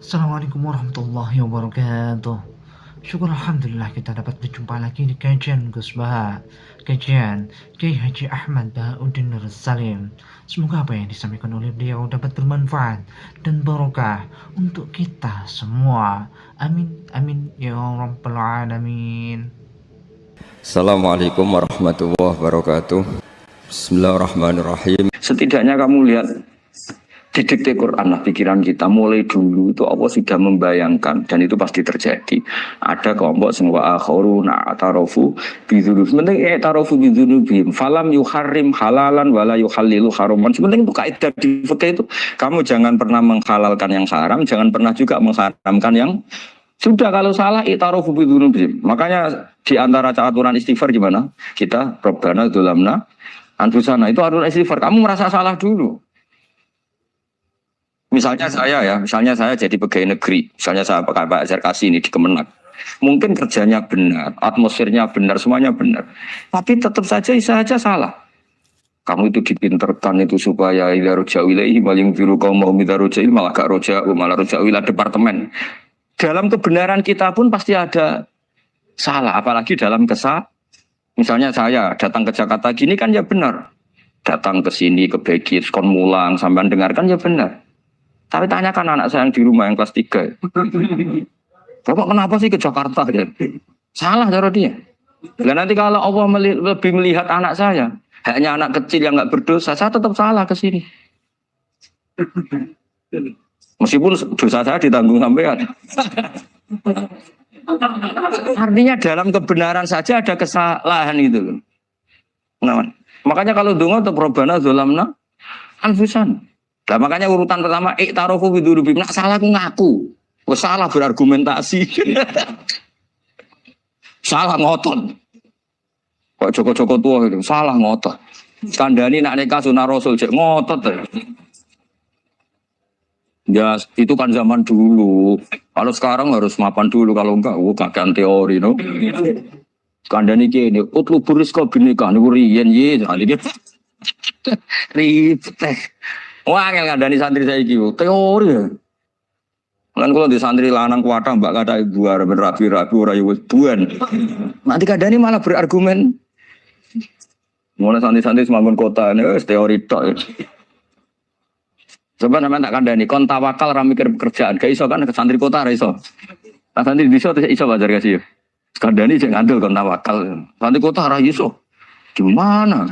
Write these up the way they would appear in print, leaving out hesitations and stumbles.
Assalamualaikum warahmatullahi wabarakatuh. Syukur Alhamdulillah kita dapat berjumpa lagi di kajian Gus Baha, kajian Kiai Haji Ahmad Bahauddin Nur Salim. Semoga apa yang disampaikan oleh beliau dapat bermanfaat dan barokah untuk kita semua. Amin, amin ya rabbal alamin. Assalamualaikum warahmatullahi wabarakatuh. Bismillahirrahmanirrahim. Setidaknya kamu lihat di dikte Quran lah pikiran kita mulai dulu itu Allah sudah membayangkan dan itu pasti terjadi. Ada kelompok sing wa akharuna atarofu bidzunub. Penting tarofu bidzunubihim. Falam yuharrim halalan wala yuhallilu haraman. Penting itu kaidah di fikih itu kamu jangan pernah menghalalkan yang haram, jangan pernah juga mengharamkan yang sudah. Kalau salah itarofu bidzunubihim. Makanya di antara aturan istighfar gimana? Kita Rabbana dzulamna anfusana itu aturan istighfar. Kamu merasa salah dulu. Misalnya saya jadi pegawai negeri, misalnya saya pakai Pak Zarkasi ini di Kemenak. Mungkin kerjanya benar, atmosfernya benar, semuanya benar. Tapi tetap saja salah. Kamu itu dipinterkan itu supaya idza ruja'u ilaihi maling biru kaum mau idza ruja'il malah gak roja'u malah roja'u ila departemen. Dalam kebenaran kita pun pasti ada salah, apalagi dalam misalnya saya datang ke Jakarta gini kan ya benar. Datang ke sini ke Begit, kon mulang sampean dengarkan ya benar. Tapi tanyakan anak saya yang di rumah yang kelas 3. Bapak kenapa sih ke Jakarta? Salah cara dia. Dan nanti kalau Allah lebih melihat anak saya, hanya anak kecil yang nggak berdosa, saya tetap salah ke sini. Meskipun dosa saya ditanggung sampean. Artinya dalam kebenaran saja ada kesalahan itu. Nah, makanya kalau donga untuk Rabbana dzulamna anfusana. Nah, makanya urutan pertama iktarofu bidzunubihim. Nak salah aku ngaku. Salah berargumentasi. Salah ngotot. Kok Joko-Joko tua itu salah ngotot. Kandani nak nikah sunah Rasul cek ngotot. Ya itu kan zaman dulu. Kalau sekarang harus mapan dulu, kalau enggak kakean teori no. Kandani kene utlubur rizqa binika niku riyen ye ribet. Wah, ngandani santri saya gitu, teori ya. Kan kalau di santri lanang kuatah mbak kata ibu arep rapi-rapi ora yo buan. Nanti kandani malah berargumen. Mulai santri-santri semangun kota ini teori tok. Coba namanya tak kandani kon tawakal ra mikir pekerjaan. Gak iso kan ke santri kota ra iso. Nah, santri di iso wajar gak sih? Kandani sing ngandel kon tawakal. Santri kota ra iso. Gimana?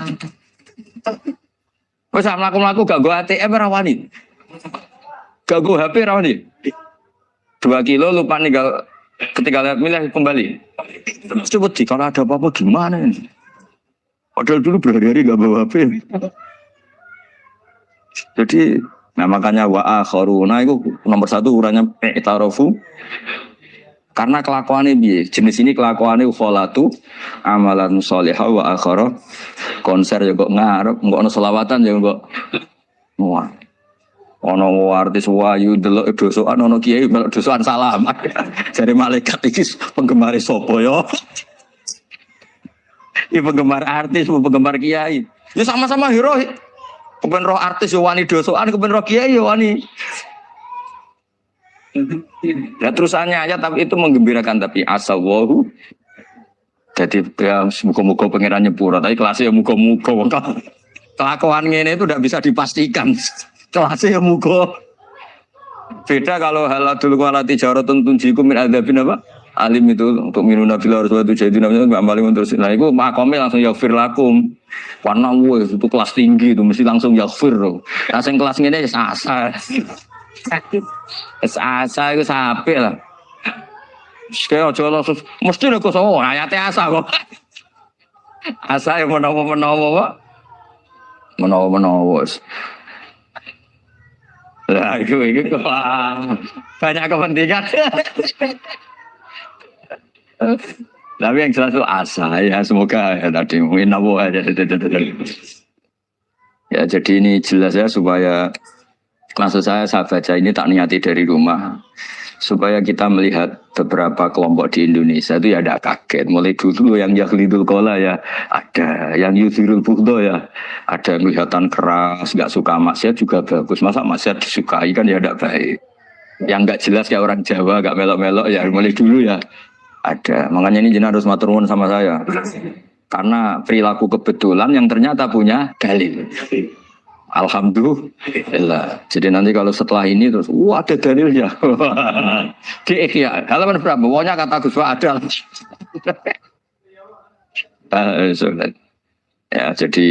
Wes mlaku-mlaku gak go ATM ora wani. Gak go HP ora wani. 2 kilo lupa ninggal ketika milih kembali. Coba kalau ada apa-apa gimana ini? Padahal dulu berhari-hari gak bawa HP. Jadi nah makanya wa akharuna itu nomor 1 uranya i'tarafu. Karena kelakuannya biye, jenis ini kelakuannya ukholatu amalan sholihah wa akhara konser ya kok ngarep, kok ono selawatan ya kok wah ono artis wayu delok dosokan ono kiai melok dosokan salam jare malaikat iki penggemar sapa ya iki penggemar artis penggemar kiai ya sama-sama hero kepen roh artis yo wani dosokan kepen roh kiai yo wani. Ya terusannya aja tapi itu menggembirakan tapi asawahu. Jadi ya muka-muka pengiran nyepura tapi kelasnya muka-muka kelakuan ini itu udah bisa dipastikan kelasnya muka. Beda kalau haladul walati jaratun tunjiku min adzabin apa? Alim itu untuk minuna fil ardi jadi namanya enggak paling terus. Nah itu makomnya langsung yaghfir lakum. Warna itu kelas tinggi itu mesti langsung yaghfir. Nah sing kelas ngene ya sasa. Asa itu sampai lah. Sekali aja langsung mesti nek kok ayatnya asa kok. Asa yang menawa-menawa. Menawa-menawa. Lah itu banyak kepentingan. Tapi yang jelas itu asa ya semoga ya tadi mungkin nawa aja. Ya jadi ini jelas ya supaya maksud saya baca ini tak niati dari rumah supaya kita melihat beberapa kelompok di Indonesia itu ya ada kaget. Mulai dulu yang yakhlidul kola ya ada, yang yuzirul bughdo ya ada, kelihatan keras, gak suka maksiat juga bagus. Masa maksiat disukai kan ya tidak baik. Yang nggak jelas kayak orang Jawa, nggak melok-melok ya mulai dulu ya ada. Makanya ini jenengan harus matur nuwun sama saya. Karena perilaku kebetulan yang ternyata punya dalil. Alhamdulillah. Jadi nanti kalau setelah ini terus, wah ada dalilnya. Di Ihya, halaman berapa? Pokoknya kata Gus Wa ada. Ya, jadi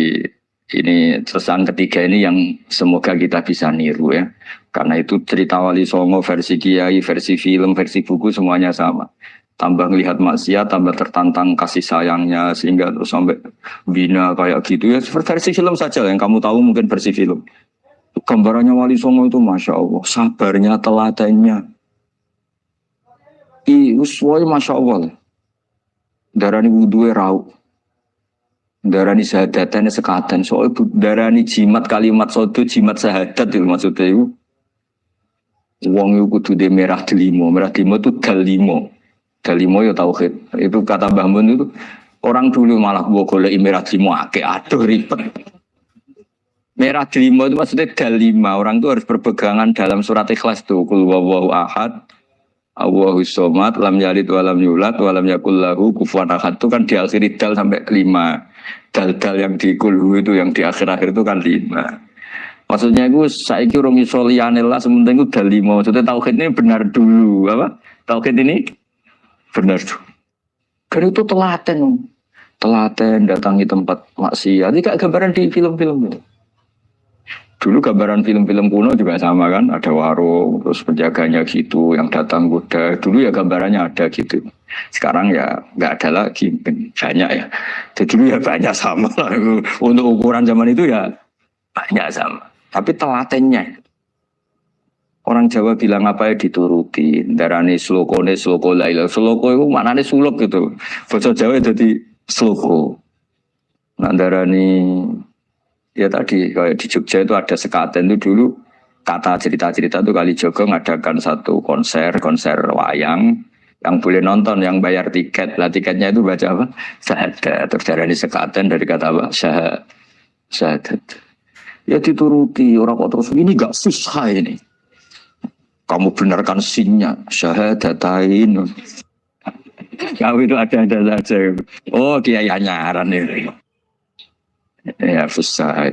ini pesan ketiga ini yang semoga kita bisa niru ya. Karena itu cerita Wali Songo versi kiai, versi film, versi buku semuanya sama. Tambah ngelihat maksiat, tambah tertantang kasih sayangnya sehingga terus sampai bina kayak gitu ya. Versi film saja yang kamu tahu mungkin versi film. Gambarannya Wali Songo itu masya Allah, sabarnya, teladannya. Uswoi masya Allah. Darani wudhuwe rau. Darani syahadatane sekaten. Soal darani jimat kalimat sodo jimat syahadat itu maksudnya itu. Wong itu kudu de merah delimo itu dalimo. Dalimo ya tauhid. Itu kata Mbah Mun itu orang dulu malah gua golek merah delimo akeh aduh ribet. Merah delimo itu maksudnya dalima. Orang itu harus berpegangan dalam surat Ikhlas tuh. Qul huwallahu ahad. Allahus somad lam yalid walam yulad walam yakul lahu kufuwan ahad itu kan diakhiri dal sampai kelima. Dal-dal yang di kulhu itu yang di akhir-akhir itu kan 5. Maksudnya itu saiki urung iso liyane lah sementing itu dal 5. Maksudnya tauhid ini benar dulu apa? Tauhid ini benar dulu. Kan itu telaten datangi tempat maksiat. Ini kayak gambaran di film-film itu. Dulu gambaran film-film kuno juga sama kan, ada warung, terus penjaganya gitu, yang datang kuda. Dulu ya gambarannya ada gitu. Sekarang ya nggak ada lagi, banyak ya. Jadi dulu ya banyak sama. Untuk ukuran zaman itu ya banyak sama. Tapi telatennya, orang Jawa bilang apa ya dituruti. Darani sloko laila. Sloko itu maknanya suluk gitu. Bahasa Jawa jadi sloko. Nah darani ya tadi kayak di Jogja itu ada sekaten itu dulu kata cerita-cerita itu Kalijogo ngadakan satu konser wayang yang boleh nonton yang bayar tiket. Lah tiketnya itu baca apa? Syahadat. Terus dari sekaten dari kata apa? Syahadat. Ya dituruti orang kok terus ini gak susah ini. Kamu benarkan sinnya syahadatain. Kau itu ada saja. Oh kiai nyaran ini. Ya susah.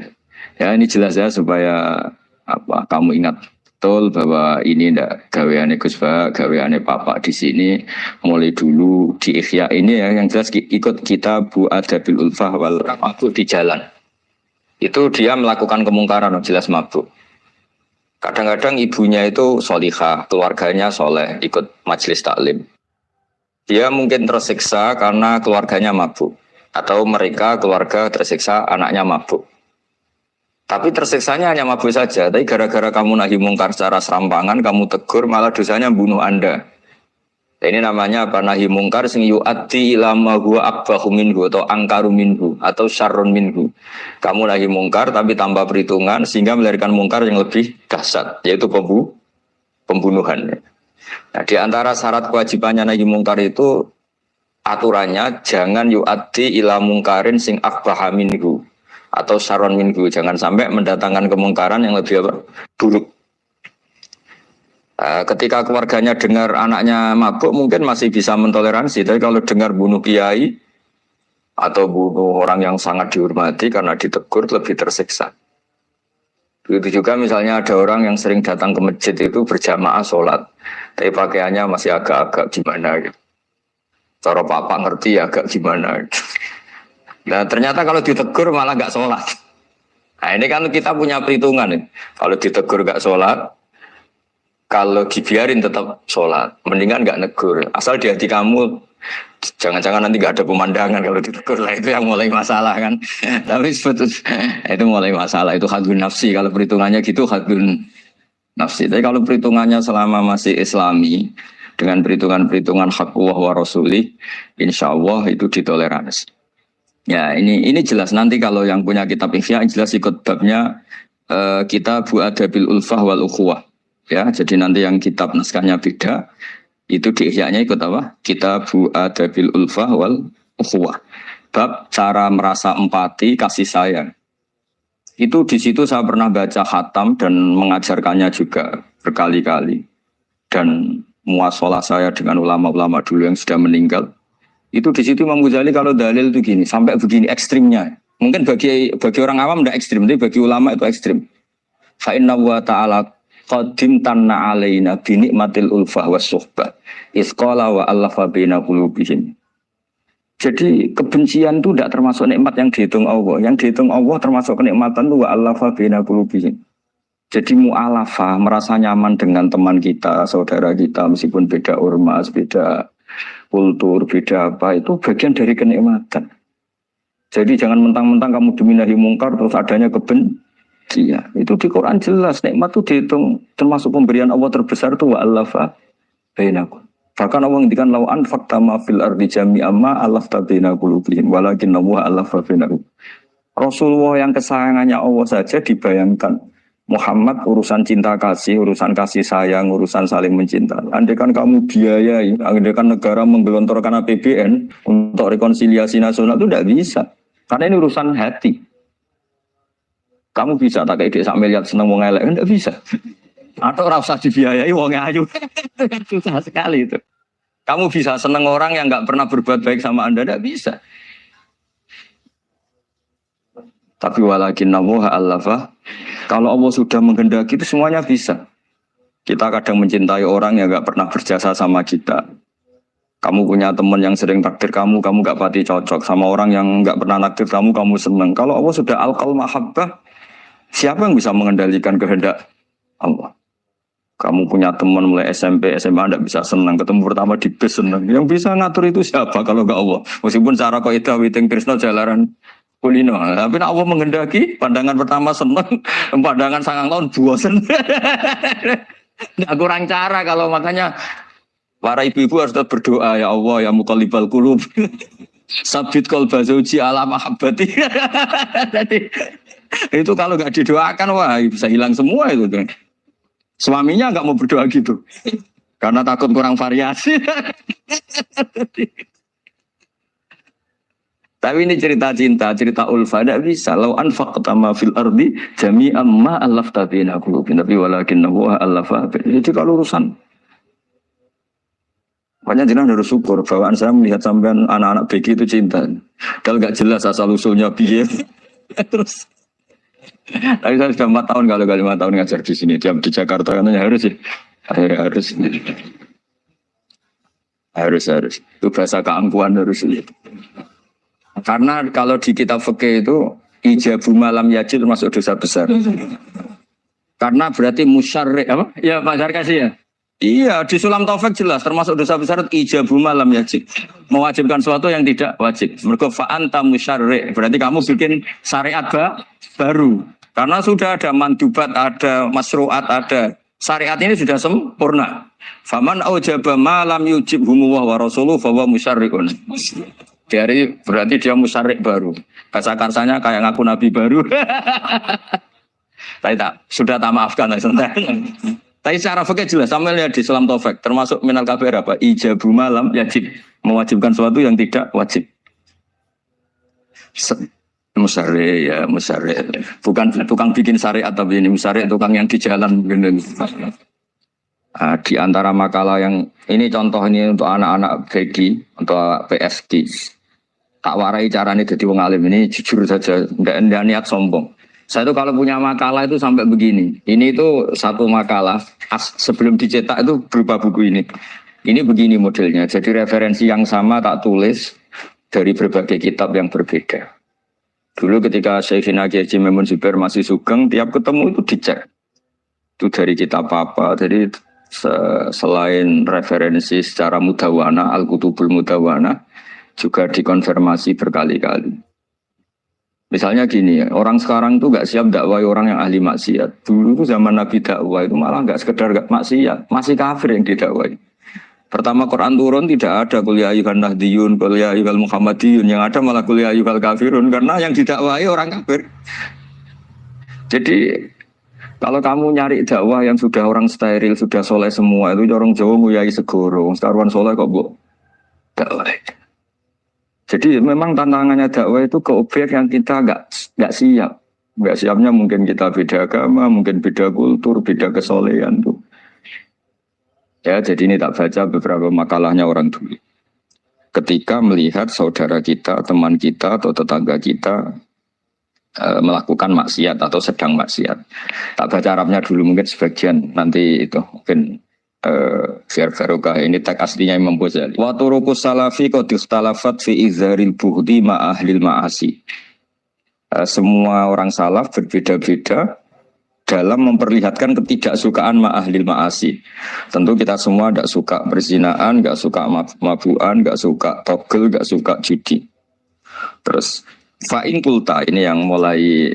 Ya ini jelas ya supaya apa kamu ingat betul bahwa ini ndak gaweane Gus Ba, gaweane Bapak di sini mulai dulu di Ihya ini ya yang jelas ikut kita Bu Adabil Ulfah wal mabuk di jalan. Itu dia melakukan kemungkaran jelas mabuk. Kadang-kadang ibunya itu solihah, keluarganya soleh, ikut majelis taklim. Dia mungkin tersiksa karena keluarganya mabuk. Atau mereka keluarga tersiksa anaknya mabuk. Tapi tersiksanya hanya mabuk saja. Tapi gara-gara kamu nahi mungkar secara serampangan, kamu tegur malah dosanya bunuh Anda. Ini namanya apa? Nahi mungkar sing yu'addi ila ma huwa akbahu minhu atau angkaru minhu atau syarrun minhu. Kamu nahi mungkar tapi tanpa perhitungan sehingga melahirkan mungkar yang lebih dahsyat, yaitu pembunuhan. Nah, di antara syarat kewajibannya nahi mungkar itu aturannya jangan yu'addi ila mungkarin sing akbaha minhu atau syarrun minhu. Jangan sampai mendatangkan kemungkaran yang lebih buruk. Ketika keluarganya dengar anaknya mabuk mungkin masih bisa mentoleransi, tapi kalau dengar bunuh kiai atau bunuh orang yang sangat dihormati karena ditegur lebih tersiksa. Begitu juga misalnya ada orang yang sering datang ke masjid itu berjamaah sholat, tapi pakaiannya masih agak-agak gimana gitu. Cara papa ngerti agak gimana. Nah ternyata kalau ditegur malah gak sholat. Nah ini kan kita punya perhitungan nih. Kalau ditegur gak sholat, kalau dibiarin tetap sholat, mendingan gak negur. Asal di hati kamu, jangan-jangan nanti gak ada pemandangan kalau ditegur lah, itu yang mulai masalah kan. Tapi sebetulnya itu mulai masalah, itu hadun nafsi. Kalau perhitungannya gitu hadun nafsi. Tapi kalau perhitungannya selama masih islami, dengan perhitungan-perhitungan hak Allah wa rasulih, insya Allah itu ditoleransi. Ya ini jelas nanti kalau yang punya kitab Ihya jelas ikut babnya kitab Bu Adabil Ulfah wal Ukhuwah. Ya, jadi nanti yang kitab naskahnya beda, itu di Ihya-nya ikut apa? Kitab Bu Adabil Ulfah wal Ukhuwah. Bab cara merasa empati, kasih sayang. Itu di situ saya pernah baca khatam dan mengajarkannya juga berkali-kali. dan muasalah saya dengan ulama-ulama dulu yang sudah meninggal, itu di situ Imam Ghazali kalau dalil itu gini, sampai begini ekstrimnya. Mungkin bagi orang awam tidak ekstrim, tapi bagi ulama itu ekstrim. Fa inna wa ta'ala qadim tanna alaina bi nikmatil ulfah was suhbah. Isqala wa allafa baina qulubihim. Jadi kebencian itu tidak termasuk nikmat yang dihitung Allah. Yang dihitung Allah termasuk kenikmatan itu wa allafa baina qulubihim. Jadi mu'alafa, merasa nyaman dengan teman kita, saudara kita, meskipun beda ormas, beda kultur, beda apa, itu bagian dari kenikmatan. Jadi jangan mentang-mentang kamu diminahi mungkar terus adanya kebencian. Itu di Quran jelas, nikmat itu dihitung termasuk pemberian Allah terbesar itu wa allafa bainakum. Bahkan Allah ngendikan lau anfaqta ma fil ardi jami'an ma allafta baina qulubihim walakin Allah allafa bainahum. Rasulullah yang kesayangannya Allah saja dibayangkan Muhammad urusan cinta kasih, urusan kasih sayang, urusan saling mencinta. Andai kan kamu biayai, andai kan negara menggelontorkan APBN untuk rekonsiliasi nasional itu tidak bisa. Karena ini urusan hati. Kamu bisa tak kayak sak miliar seneng wong elek kan tidak bisa. Atau ora usah dibiayai wong ayu. Susah sekali itu. Kamu bisa seneng orang yang enggak pernah berbuat baik sama Anda, tidak bisa. Tapi walakin Allah allafa. Kalau Allah sudah menghendaki itu semuanya bisa. Kita kadang mencintai orang yang enggak pernah berjasa sama kita. Kamu punya teman yang sering takdir kamu enggak pati cocok sama orang yang enggak pernah naktir kamu senang. Kalau Allah sudah alqal mahabbah, siapa yang bisa mengendalikan kehendak Allah? Kamu punya teman mulai SMP, SMA tidak bisa senang. Ketemu pertama di bis senang. Yang bisa ngatur itu siapa kalau enggak Allah? Meskipun cara kaidah witing Krishna jalaran kulino. Tapi Allah menghendaki, pandangan pertama senang, pandangan 9 tahun bosan. Nggak kurang cara kalau makanya para ibu-ibu harus tetap berdoa, ya Allah, ya muqallibal qulub. Sabit qalba zauji ala mahabbati. Jadi itu kalau nggak didoakan, wah bisa hilang semua itu. Suaminya nggak mau berdoa gitu, karena takut kurang variasi. Tapi ini cerita cinta, cerita ulfa, tidak bisa. Lau anfaqta ma fil ardi jami'an ma allafta baina qulubihim, tapi walakin Allah allafa. Jadi kalau urusan banyak jenengan harus syukur. Bawaan saya melihat sampean anak-anak BG itu cinta. Kalau nggak jelas asal usulnya biar terus. Tapi saya sudah 4 tahun, kalau 5 tahun ngajar di sini. Diam di Jakarta katanya harus sih. Harus. Itu bahasa keangkuhan harus. Karena kalau di kitab fikih itu ijabu malam yajid termasuk dosa besar. Karena berarti musyarri apa? Ya Pak Sarkasi ya. Iya, di Sulam Taufik jelas termasuk dosa besar ijabu malam yajid. Mewajibkan sesuatu yang tidak wajib. Mergo fa anta musyarri. Berarti kamu bikin syariat baru. Karena sudah ada mandubat, ada masruat, ada syariat ini sudah sempurna. Faman aujaba ma lam yujibhumu wa rasuluhu fa huwa musyarri'un. Dari berarti dia musyarrik baru. Bahasa karsanya kayak ngaku nabi baru. Sudah tak maafkan. Tapi secara fikih jelas, sama lihat di Sulam Taufik, termasuk minal kabair apa? Ijabu malam yajib, mewajibkan sesuatu yang tidak wajib. Musyarrik ya, musyarrik. Bukan tukang bikin syariat, tapi ini musyarrik tukang yang di jalan. Di antara makalah yang ini contoh ini untuk anak-anak BG, untuk PSG. Tak warai caranya jadi wong alim ini jujur saja, enggak niat sombong. Saya itu kalau punya makalah itu sampai begini. Ini itu satu makalah sebelum dicetak itu berupa buku ini. Ini begini modelnya. Jadi referensi yang sama tak tulis dari berbagai kitab yang berbeda. Dulu ketika Syekhina Kiai Haji Maimun Zubair masih sugeng, tiap ketemu itu dicek. Itu dari kitab apa. Jadi selain referensi secara mudawana, Al-Kutubul Mudawana, juga dikonfirmasi berkali-kali. Misalnya gini, orang sekarang itu gak siap dakwah orang yang ahli maksiat. Dulu itu zaman Nabi dakwah itu malah gak sekedar gak maksiat, masih kafir yang didakwai. Pertama Quran turun tidak ada qul ya ayyuhan nahdiyun, qul ya ayyuhal muhammadiyun, yang ada malah qul ya ayyuhal kafirun, karena yang didakwai orang kafir. Jadi kalau kamu nyari dakwah yang sudah orang steril, sudah soleh semua, itu orang Jawa nguyai segoro, sekarang soleh kok bu dakwah. Jadi memang tantangannya dakwah itu ke objek yang kita nggak siap. Nggak siapnya mungkin kita beda agama, mungkin beda kultur, beda kesolehan tuh. Ya, jadi ini tak baca beberapa makalahnya orang dulu. Ketika melihat saudara kita, teman kita, atau tetangga kita melakukan maksiat atau sedang maksiat. Tak baca Arabnya dulu mungkin sebagian, nanti itu mungkin biar barokah. Ini teks aslinya Imam Ghazali. Wa turuqus salafi qad ikhtalafat fi izharil buhdi ma ahlil ma'asi. Semua orang salaf berbeda-beda dalam memperlihatkan ketidaksukaan ma'ahlil ma'asi. Tentu kita semua tidak suka perzinaan, tidak suka mabuan, tidak suka togel, tidak suka judi. Terus fa'in kulta, ini yang mulai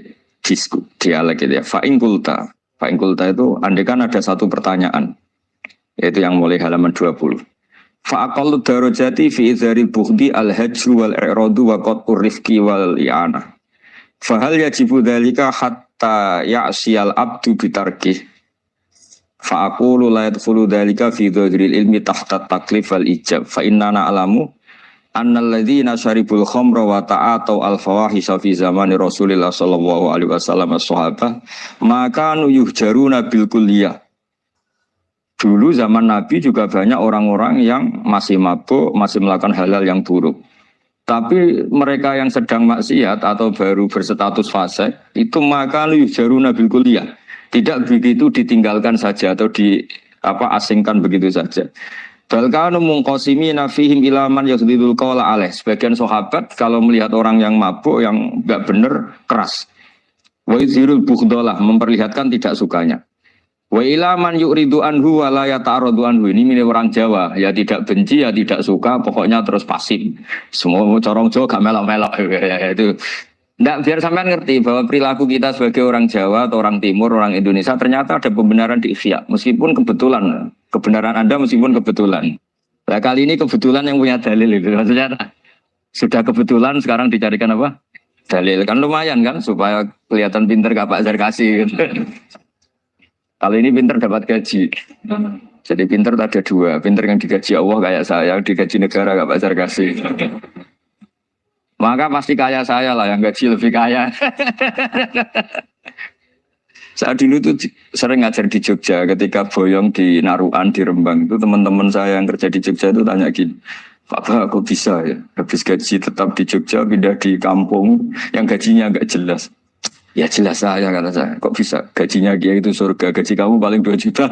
dialek gitu ya. Fa'in kulta itu andaikan ada satu pertanyaan, yaitu yang mulai halaman 20. Fa'aqallu darajati fi izharil bukhdi al-hajru wal-i'radu wa qat'ur rifqi wal-i'anah. Fahal yajibu dzalika hatta ya'siyal abdu bitarkih. Fa'aqulu la yadkhulu dzalika fi dhahiril ilmi tahta taklif wal ijab. Fa innana na'lamu annal ladzina syaribul khamra wa ta'atau al fawahisha fi zamani Rasulillah sallallahu alaihi wasallam as-sahabah maka yuhjaruna bil kulliyah. Dulu zaman Nabi juga banyak orang-orang yang masih mabuk, masih melakukan hal-hal yang buruk. Tapi mereka yang sedang maksiat atau baru berstatus fasik itu maka yujaruna bil kulliyah. Tidak begitu ditinggalkan saja atau asingkan begitu saja. Balkanu mungqasimina fihim ila man yakhdhidul qawla alaih. Sebagian sahabat kalau melihat orang yang mabuk yang enggak benar keras. Wa yuzhirul bughdalah, memperlihatkan tidak sukanya. Wa ila man yuridu anhu wa la yata'aradu anhu. Ini milik orang Jawa, ya tidak benci ya tidak suka, pokoknya terus pasif. Semua corong Jawa gak melok-melok ya, itu. Nggak, biar sampean ngerti bahwa perilaku kita sebagai orang Jawa atau orang Timur, orang Indonesia ternyata ada pembenaran di ikhya, meskipun kebetulan. Kebenaran Anda meskipun kebetulan. Nah, kali ini kebetulan yang punya dalil itu. Maksudnya sudah kebetulan sekarang dicarikan apa? Dalil, kan lumayan kan supaya kelihatan pinter gak Pak Zarkasi gitu. Kali ini pinter dapat gaji. Jadi pinter ada dua. Pinter yang digaji Allah kayak saya, digaji negara gak Pak Zarkasi. Maka pasti kaya saya lah, yang gaji lebih kaya. Saat dulu tuh sering ngajar di Jogja, ketika boyong di Naruan, di Rembang itu teman-teman saya yang kerja di Jogja itu tanya gini, Pak, kok bisa ya habis gaji tetap di Jogja pindah di kampung yang gajinya agak jelas. Ya jelas saya, kata saya. Kok bisa? Gajinya dia itu surga. Gaji kamu paling 2 juta.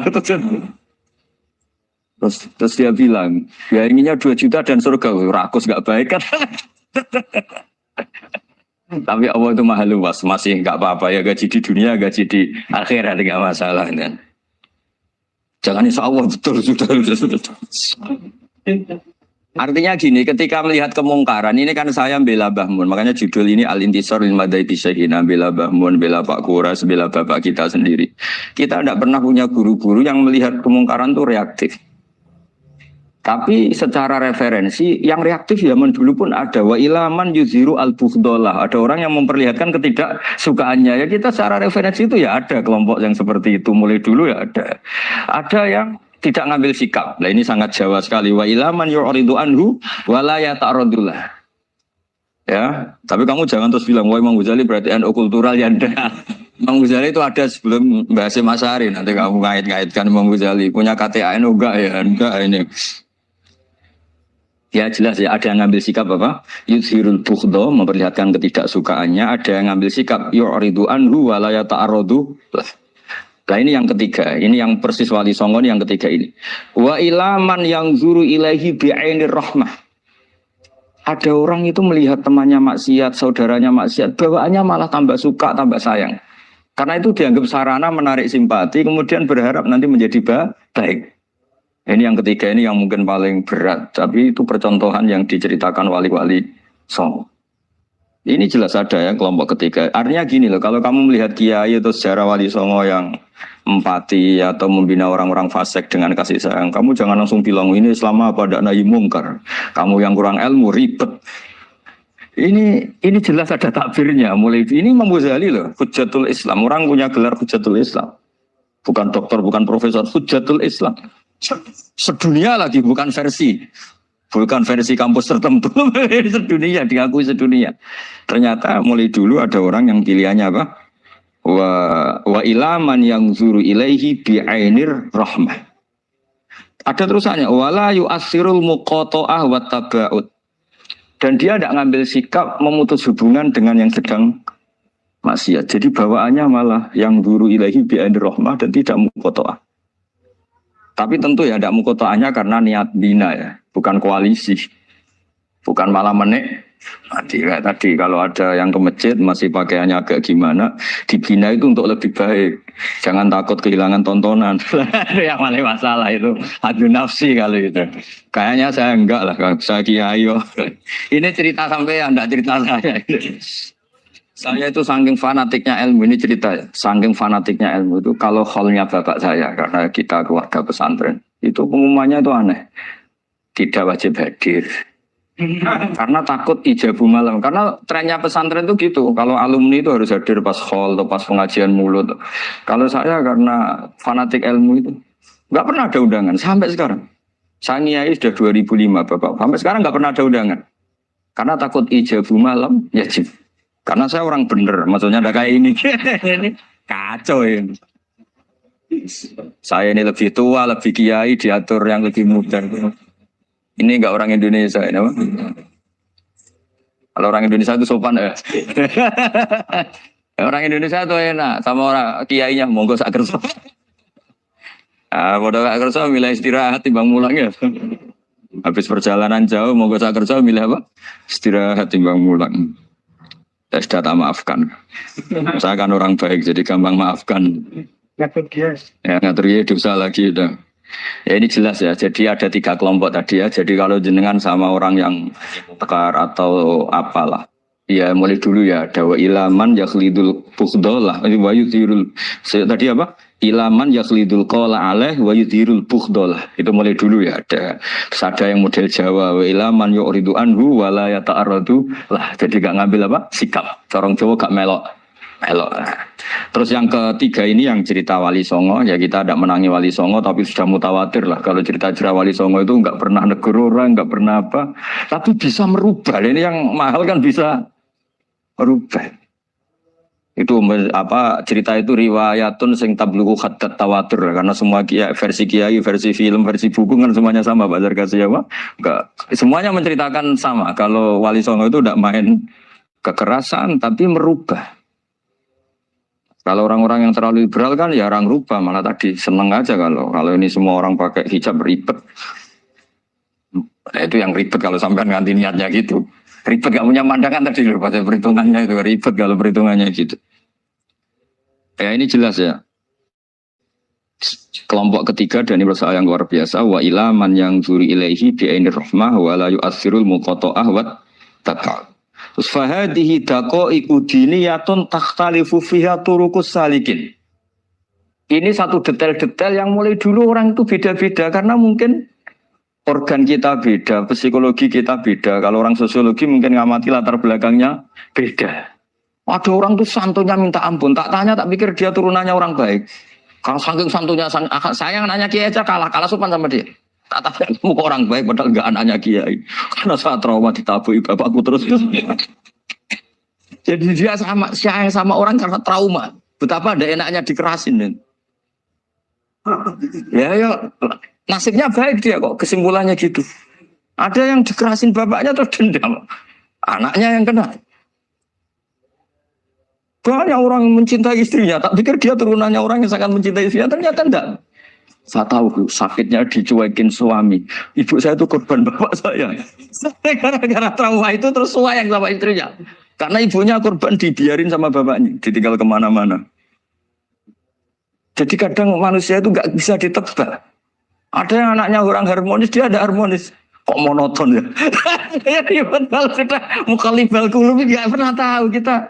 Terus dia bilang, ya inginnya 2 juta dan surga. Rakus gak baik kan? Tapi Allah itu maha luas. Masih gak apa-apa ya. Gaji di dunia, gaji di akhirat. Gak masalah. Kan? Jangan insya Allah betul. Sudah. Artinya gini, ketika melihat kemungkaran, ini kan saya bela Mbah Mun, makanya judul ini Al-Intisar lil Madhabi Syekhina, bela Mbah Mun, bela Pak Kuras, bela bapak kita sendiri. Kita tidak pernah punya guru-guru yang melihat kemungkaran itu reaktif. Tapi secara referensi, yang reaktif zaman dulu pun ada. Wa ilaman yuzhiru al-bughdalah. Ada orang yang memperlihatkan ketidaksukaannya. Ya kita secara referensi itu ya ada kelompok yang seperti itu. Mulai dulu ya ada. Ada yang tidak ngambil sikap. Nah ini sangat Jawa sekali. Wa ilaman yu'ridu anhu wa la yata'radullah. Ya, tapi kamu jangan terus bilang wah Imam Ghazali berarti NU kultural ya enggak. Imam Ghazali itu ada sebelum Mbah Hasyim Asy'ari. Nanti kamu ngait-ngaitkan Imam Ghazali punya KTA NU enggak ya? Enggak ini. Ya jelas ya, ada yang ngambil sikap apa? Yuzhirul bughdha, memperlihatkan ketidaksukaannya. Ada yang ngambil sikap yu'ridu anhu wa la yata'radullah. Nah ini yang ketiga, ini yang persis Wali Songo ini yang ketiga ini. Wa ilaman yang zuru ilaihi bi'ainir rahmah. Ada orang itu melihat temannya maksiat, saudaranya maksiat, bawaannya malah tambah suka, tambah sayang. Karena itu dianggap sarana menarik simpati, kemudian berharap nanti menjadi baik. Ini yang ketiga, ini yang mungkin paling berat, tapi itu percontohan yang diceritakan wali-wali Songo. Ini jelas ada ya kelompok ketiga. Artinya gini loh, kalau kamu melihat kiai atau sejarah Wali Songo yang empati atau membina orang-orang fasik dengan kasih sayang, kamu jangan langsung bilang ini Islam apa tidak nahi mungkar. Kamu yang kurang ilmu ribet. Ini jelas ada takbirnya. Mulai ini Imam Ghazali loh, Hujjatul Islam. Orang punya gelar Hujjatul Islam. Bukan dokter, bukan profesor, Hujjatul Islam. Sedunia lagi, bukan versi. Bukan versi kampus tertentu, sedunia, diakui sedunia. Ternyata mulai dulu ada orang yang pilihannya apa? Wa ilaman yang zuru ilaihi bi'ainir rahmah. Ada terusannya, wala yu'assirul muqata'ah wa taba'ud. Dan dia tidak ngambil sikap memutus hubungan dengan yang sedang maksiat. Jadi bawaannya malah yang duru ilahi bi'ainir rahmah dan tidak muqata'ah. Tapi tentu ya tidak muqata'ahnya karena niat bina ya, bukan koalisi. Bukan malah menek. Tadi kalau ada yang ke masjid masih pakaiannya agak gimana, dibina itu untuk lebih baik. Jangan takut kehilangan tontonan. Yang paling masalah itu adu nafsi kalau itu. Kayaknya saya enggak lah, saya kiai. Ini cerita sampai enggak cerita saya. Saya itu saking fanatiknya ilmu, ini cerita ya. Saking fanatiknya ilmu itu kalau hallnya bapak saya, karena kita keluarga pesantren, itu pengumumannya itu aneh. Tidak wajib hadir. Karena takut ijabu malam. Karena trennya pesantren itu gitu. Kalau alumni itu harus hadir pas hall atau pas pengajian mulut. Kalau saya karena fanatik ilmu itu nggak pernah ada undangan sampai sekarang. Saya ngiyai sudah 2005 bapak. Sampai sekarang nggak pernah ada undangan. Karena takut ijabu malam yajib. Karena saya orang bener. Maksudnya ada kayak ini. Ini kacau ini. Saya ini lebih tua, lebih kiai, diatur yang lebih muda. Ini enggak orang Indonesia ini apa? Kalau orang Indonesia itu sopan ya. Orang Indonesia itu enak sama orang kiainya monggo sak kersa. Bodoh sak kersa milih istirahat timbang mulang ya. Habis perjalanan jauh monggo sak kersa milih apa? Istirahat timbang mulang. Saya sudah tak maafkan. Saya kan orang baik jadi gampang maafkan. Ngatur dia. Ya ngatur dia dosa lagi udah. Ya ini jelas ya, jadi ada 3 kelompok tadi ya. Jadi kalau jenengan sama orang yang tekar atau apalah, ya mulai dulu ya. Ada wa ilaman yakhlidul bukhdolah wa yudhirul. Tadi apa? Ilaman yakhlidul qala alaih wa yudhirul bukhdolah. Itu mulai dulu ya. Terus ada yang model Jawa, wa ilaman yu'ridu anhu wa la yata'arradu lah. Jadi gak ngambil apa? Sikap. Corong Jawa gak melok. Terus yang ketiga ini yang cerita Wali Songo, ya kita tidak menangi Wali Songo tapi sudah mutawatir lah. Kalau cerita-cerita Wali Songo itu nggak pernah negur orang, nggak pernah apa, tapi bisa merubah. Ini yang mahal kan bisa merubah. Itu apa cerita itu riwayatun sing tablughu hadat tawatur, karena semua versi kiai, versi film, versi buku kan semuanya sama Pak Zarkasi ya Pak. Enggak, semuanya menceritakan sama. Kalau Wali Songo itu tidak main kekerasan tapi merubah. Kalau orang-orang yang terlalu liberal kan ya orang rubah, malah tadi seneng aja kalau ini semua orang pakai hijab ribet. Nah, itu yang ribet kalau sampai nganti niatnya gitu. Ribet gak punya pandangan tadi loh pada perhitungannya itu ribet kalau perhitungannya gitu. Ya ini jelas ya. Kelompok ketiga dan ini persoalan yang luar biasa, wa ilaman yang zuri ilaihi bi'ainir rahmah wa la yu'assirul muqata'ah wa taba'ud. Terus fahadihi daqaiqu diniyatun takhtalifu fiha turuqus salikin. Ini satu detail-detail yang mulai dulu orang itu beda-beda karena mungkin organ kita beda, psikologi kita beda. Kalau orang sosiologi mungkin ngamati latar belakangnya beda. Ada orang tuh santunya minta ampun, tak tanya tak pikir dia turunannya orang baik. Kalau saking santunya saya yang nanya kiai aja kalah sopan sama dia. Tak tanya kamu orang baik padahal enggak anaknya kiai. Karena saya trauma ditabui bapakku terus. Jadi dia sama orang karena trauma. Betapa ada enaknya dikerasin. Ya nasibnya baik dia kok, kesimpulannya gitu. Ada yang dikerasin bapaknya terus dendam. Anaknya yang kena. Banyak orang yang mencintai istrinya, tak pikir dia turunannya orang yang sangat mencintai istrinya, ternyata enggak. Saya tahu sakitnya dicuekin suami. Ibu saya itu korban bapak saya. Gara-gara trauma itu terus sayang sama istrinya. Karena ibunya korban dibiarin sama bapaknya, ditinggal kemana-mana. Jadi kadang manusia itu nggak bisa ditebak. Ada yang anaknya orang harmonis, dia ada harmonis. Kok monoton ya? Ya betul sudah mukhalifal qulub nggak pernah tahu kita.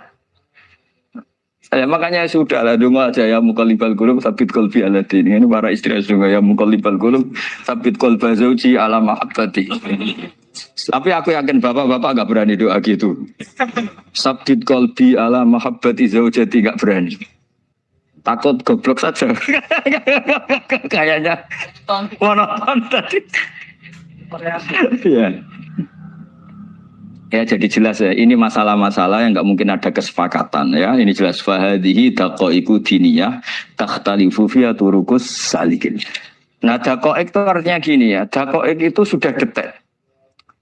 Ya makanya sudah lah donga aja ya mukhalifal qulub sabit qalbi ala din. Ini para istri juga ya mukhalifal qulub sabit qalba zauji ala mahabbati. Tapi aku yakin bapak-bapak enggak berani doa gitu. Sabit qalbi ala mahabbati zaujati enggak berani. Takut goblok saja. Kayaknya monoton tadi. Ya. Ya jadi jelas ya, ini masalah-masalah yang nggak mungkin ada kesepakatan ya. Ini jelas fahadihi daqaiqu diniyah takhtalifu fiha turuqus salikin. Nah, dakoek itu artinya gini ya, dakoek itu sudah detail.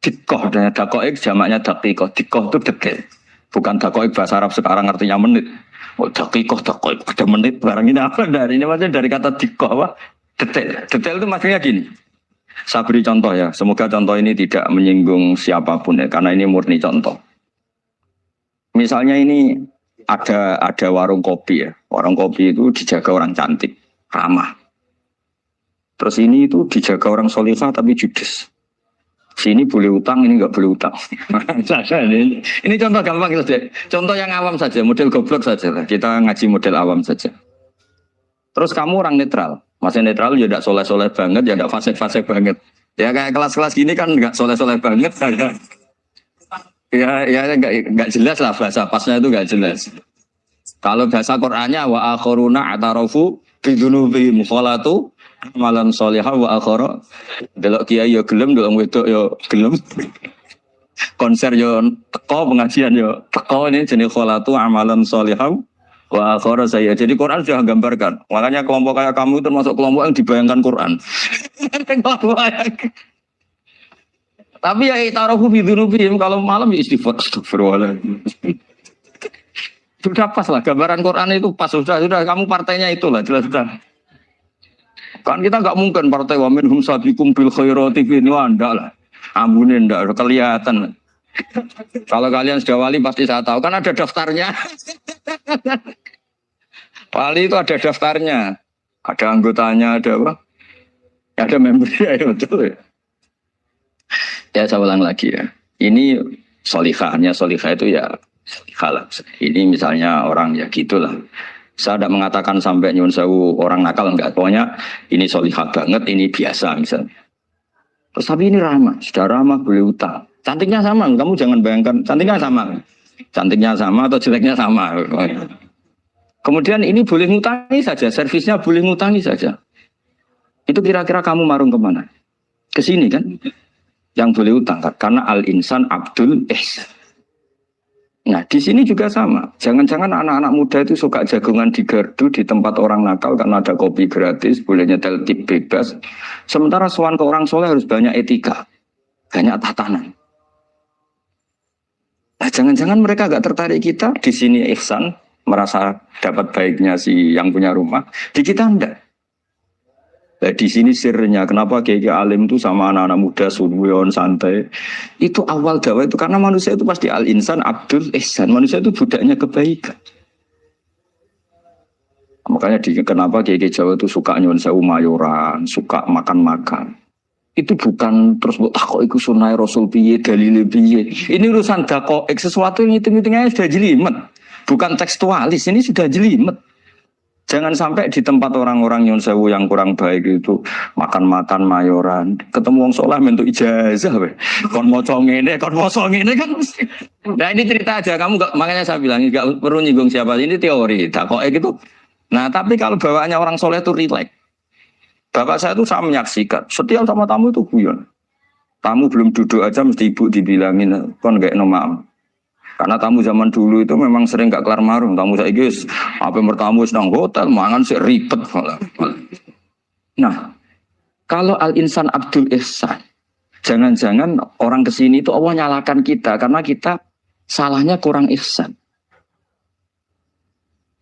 Dikoh, dan dakoek jamaknya dakikoh. Dikoh itu detail. Bukan dakoek bahasa Arab sekarang artinya menit. Oh, dakikoh, dakoek, ada menit. Barang ini apa? Dari ini maksudnya dari kata dikoh, apa? Detail. Detail itu maksudnya gini. Saya beri contoh ya, semoga contoh ini tidak menyinggung siapapun ya, karena ini murni contoh. Misalnya ini ada warung kopi ya. Warung kopi itu dijaga orang cantik, ramah. Terus ini itu dijaga orang solihah tapi judes. Sini boleh utang, ini nggak boleh utang. Ini contoh gampang saja. Contoh yang awam saja, model goblok saja. Kita ngaji model awam saja. Terus kamu orang netral. Maksudnya netral ya tidak soleh-soleh banget, ya tidak fasik-fasik banget. Ya kayak kelas-kelas gini kan nggak soleh-soleh banget. Ya nggak jelas lah bahasa pasnya itu nggak jelas. Kalau bahasa Qur'annya wa akharuna atarafu bidunubihim khalatu amalan sholihah wa akhara. Delok kiai yo gelem, delok wedok yo gelem. Konser yo teko, pengajian yo teko, ini jenis khalatu amalan sholihah wa akhara saya. Jadi Quran sudah gambarkan. Makanya kelompok kayak kamu itu termasuk kelompok yang dibayangkan Quran. Tapi ya itarafu bidunubihim, kalau malam ya istighfar, astagfirullahaladzim. Sudah pas lah, gambaran Quran itu pas, sudah kamu partainya itulah, jelas sudah. Kan kita nggak mungkin partai wa minhum sabiqum bil khairati ini enggak lah. Ambunin enggak kelihatan. Kalau kalian sudah wali pasti saya tahu, kan ada daftarnya. Wali itu ada daftarnya. Ada anggotanya, ada apa? Ada membernya, ya betul ya. Ya saya ulang lagi ya. Ini solihahnya, solihah itu ya solihah. Ini misalnya orang ya gitulah. Saya tidak mengatakan sampai nyun sewu orang nakal, enggak. Pokoknya ini solihah banget, ini biasa misalnya. Terus tapi ini ramah, sudah ramah boleh utang. Cantiknya sama, kamu jangan bayangkan cantiknya sama. Cantiknya sama atau jeleknya sama. Kemudian ini boleh ngutangi saja, servisnya boleh ngutangi saja. Itu kira-kira kamu marung kemana? Ke sini kan? Yang boleh utang kan? Karena al-insan abdul ihsan. Nah di sini juga sama. Jangan-jangan anak-anak muda itu suka jagungan di gardu di tempat orang nakal karena ada kopi gratis, boleh nyetel tip bebas. Sementara sowan ke orang soleh harus banyak etika, banyak tatanan. Nah jangan-jangan mereka gak tertarik kita di sini ihsan, merasa dapat baiknya si yang punya rumah, di kita enggak. Nah, di sini sirnya kenapa kiai alim itu sama anak-anak muda sunwon santai. Itu awal dakwah itu karena manusia itu pasti al-insan abdul ihsan. Manusia itu budaknya kebaikan. Makanya kenapa kiai Jawa itu suka nyuwun sewu mayoran, suka makan-makan. Itu bukan terus buat takok iku sunai Rasul piye, dalile piye. Ini urusan dakoek, sesuatu yang hitung-hitungannya sudah jelimet. Bukan tekstualis, ini sudah jelimet. Jangan sampai di tempat orang-orang nyun sewu yang kurang baik itu makan-makan mayoran, ketemu wong saleh mentuk ijazah we. Kon maca ngene kan. Nah ini cerita aja, kamu gak, makanya saya bilang enggak perlu nyinggung siapa, ini teori dakoek gitu. Nah, tapi kalau bawaannya orang soleh itu rileks. Bapak saya itu saya menyaksikan, setiap sama tamu itu guyon. Tamu belum duduk aja mesti ibu dibilangin kon gak maaf. Karena tamu zaman dulu itu memang sering gak kelar marung. Tamu saya guys, apa bertamu sedang hotel, mangan sih ribet. Nah, kalau al-insan abdul ihsan, jangan-jangan orang kesini itu Allah nyalakan kita karena kita salahnya kurang ihsan.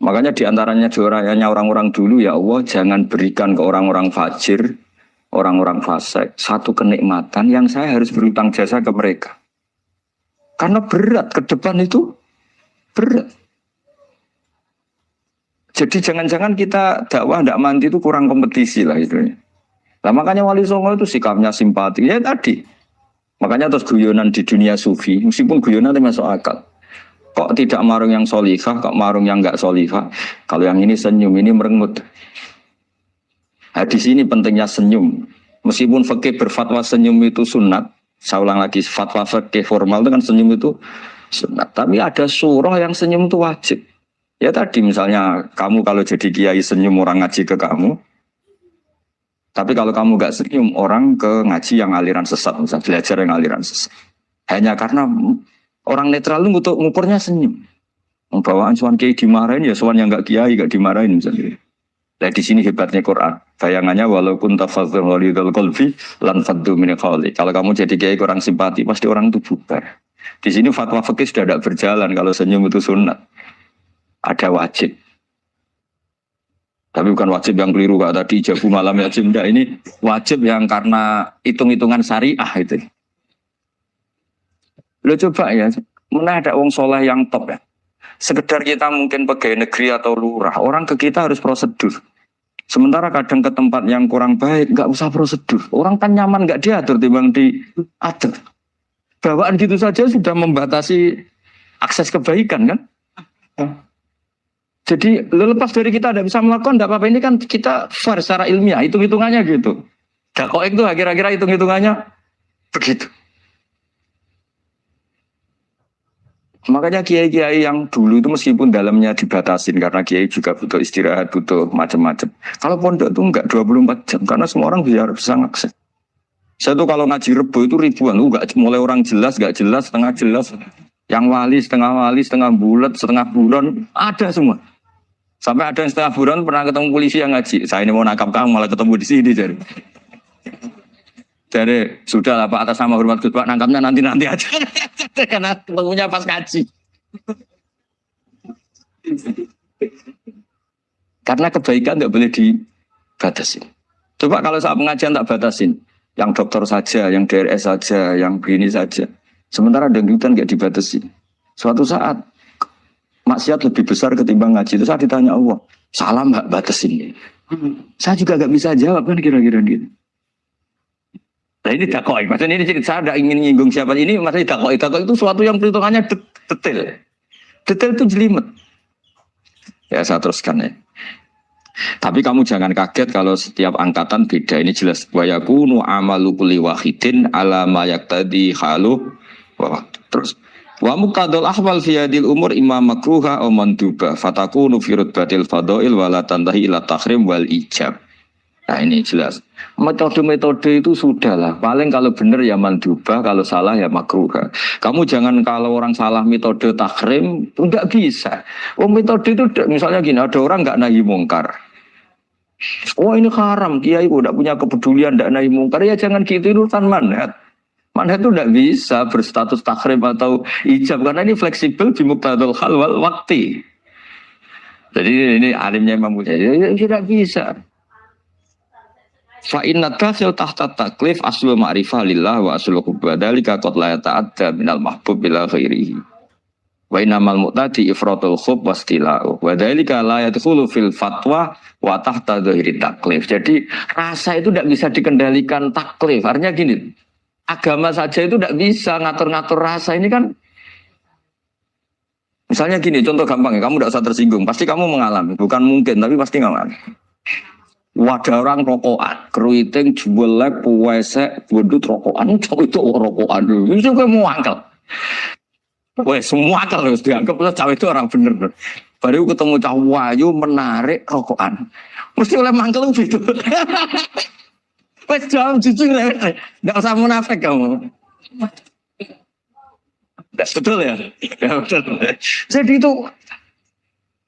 Makanya diantaranya juaranya orang-orang dulu, ya Allah jangan berikan ke orang-orang fajir, orang-orang fasik satu kenikmatan yang saya harus berutang jasa ke mereka. Karena berat, ke depan itu berat. Jadi jangan-jangan kita dakwah tidak mandi itu kurang kompetisi lah itu. Nah makanya Wali Songo itu sikapnya simpati. Ya tadi. Makanya terus guyonan di dunia sufi, meskipun guyonan itu masuk akal. Kok tidak marung yang solihah, kok marung yang enggak solihah. Kalau yang ini senyum, ini merengut. Nah, di sini pentingnya senyum. Meskipun fikih berfatwa senyum itu sunat, saya ulang lagi, fatwa fikih formal itu kan senyum itu sunat. Tapi ada surah yang senyum itu wajib. Ya tadi misalnya kamu kalau jadi kiai senyum orang ngaji ke kamu. Tapi kalau kamu gak senyum orang ke ngaji yang aliran sesat, misalnya belajar yang aliran sesat. Hanya karena orang netral itu ngukurnya senyum. Bawaan suan kiai dimarahin ya suan yang gak kiai gak dimarahin misalnya. Nah di sini hebatnya Quran. Bayangannya walaupun tafadzul walidul qalbi lan faddu min qawli. Kalau kamu jadi kiai kurang simpati, pasti orang itu bubar. Di sini fatwa fikih sudah tidak berjalan kalau senyum itu sunat. Ada wajib. Tapi bukan wajib yang keliru Kak tadi jabu malam wajib enggak, ini wajib yang karena hitung-hitungan syariah itu. Lo coba ya, mana ada wong soleh yang top ya. Sekedar kita mungkin pegawai negeri atau lurah, orang ke kita harus prosedur. Sementara kadang ke tempat yang kurang baik, nggak usah prosedur. Orang kan nyaman nggak diatur, timbang diatur. Bawaan gitu saja sudah membatasi akses kebaikan kan? Jadi lepas dari kita tidak bisa melakukan, tidak apa-apa. Ini kan kita fair secara ilmiah, hitung-hitungannya gitu. Dakoek itu kira-kira hitung-hitungannya begitu. Makanya kiai-kiai yang dulu itu meskipun dalamnya dibatasin karena kiai juga butuh istirahat, butuh macam-macam. Kalau pondok itu enggak 24 jam karena semua orang bisa ngakses. Saya tuh kalau ngaji Rebo itu ribuan, enggak mulai orang jelas, enggak jelas, setengah jelas, yang wali, setengah bulat, setengah buron, ada semua. Sampai ada yang setengah buron pernah ketemu polisi yang ngaji. Saya ini mau nangkap kamu malah ketemu di sini Jadi sudah lah Pak, atas nama hormat Gus Pak, nangkapnya nanti aja karena ketemunya pas ngaji. Karena kebaikan tidak boleh dibatasi. Coba kalau saat pengajian tak batasin, yang dokter saja, yang DRS saja, yang begini saja. Sementara dangdutan nggak dibatasi. Suatu saat maksiat lebih besar ketimbang ngaji. Itu saya ditanya Allah, salah nggak batasin? Saya juga nggak bisa jawab kan kira-kira gitu. Nah ini dakoi, maksudnya ini saya tidak ingin nyinggung siapa ini, maksudnya dakoi itu suatu yang perhitungannya detail. Detail itu jelimet. Ya saya teruskan ya. Tapi kamu jangan kaget kalau setiap angkatan beda. Ini jelas. Wa yakunu amalu kulli wahidin ala ma yaqtadi halu. Terus wa muqaddal ahwal fi hadil umur imma makruha aw manduba fatakunu fi rutbatil fadail wala tantahi ila tahrim wal ijab. Nah ini jelas. Metode-metode itu sudah lah. Paling kalau benar ya mandubah, kalau salah ya makruha. Kamu jangan kalau orang salah metode tahrim, enggak bisa. Oh metode itu misalnya gini, ada orang enggak nahi mungkar. Oh ini haram, kiai udah punya kepedulian enggak nahi mungkar. Ya jangan gitu, itu urusan manhat. Manhat itu enggak bisa berstatus tahrim atau ijab. Karena ini fleksibel di muqtadul hal wal waqti. Jadi ini alimnya Imam Mujahid. Ya tidak bisa. Fa inna dakhil tahta taklif aslu ma'rifah lillah wa aslu kubadalika qad la ta'adda minal mahbub bila ghairihi wa innamal mu'tadi ifratul khub wastila'u wa dalika la yadkhulu fil fatwa wa tahta dhahiri taklif. Jadi rasa itu tidak bisa dikendalikan taklif. Artinya gini, agama saja itu tidak bisa ngatur-ngatur rasa. Ini kan misalnya gini, contoh gampang ya, kamu tidak usah tersinggung, pasti kamu mengalami, bukan mungkin tapi pasti mengalami. Wadah orang rokokan, keriting, jualek, puwesek, bedut rokokan, cowok itu rokokan dulu. Itu kayak mau angkel. Wah, semua angkel harus dianggap cowok itu orang bener. Baru ketemu cowok wayu menarik rokokan. Mesti oleh mangkel gitu. Wes jawab jujur ya. Enggak usah munafik kamu. Betul ya? Ya betul. Jadi itu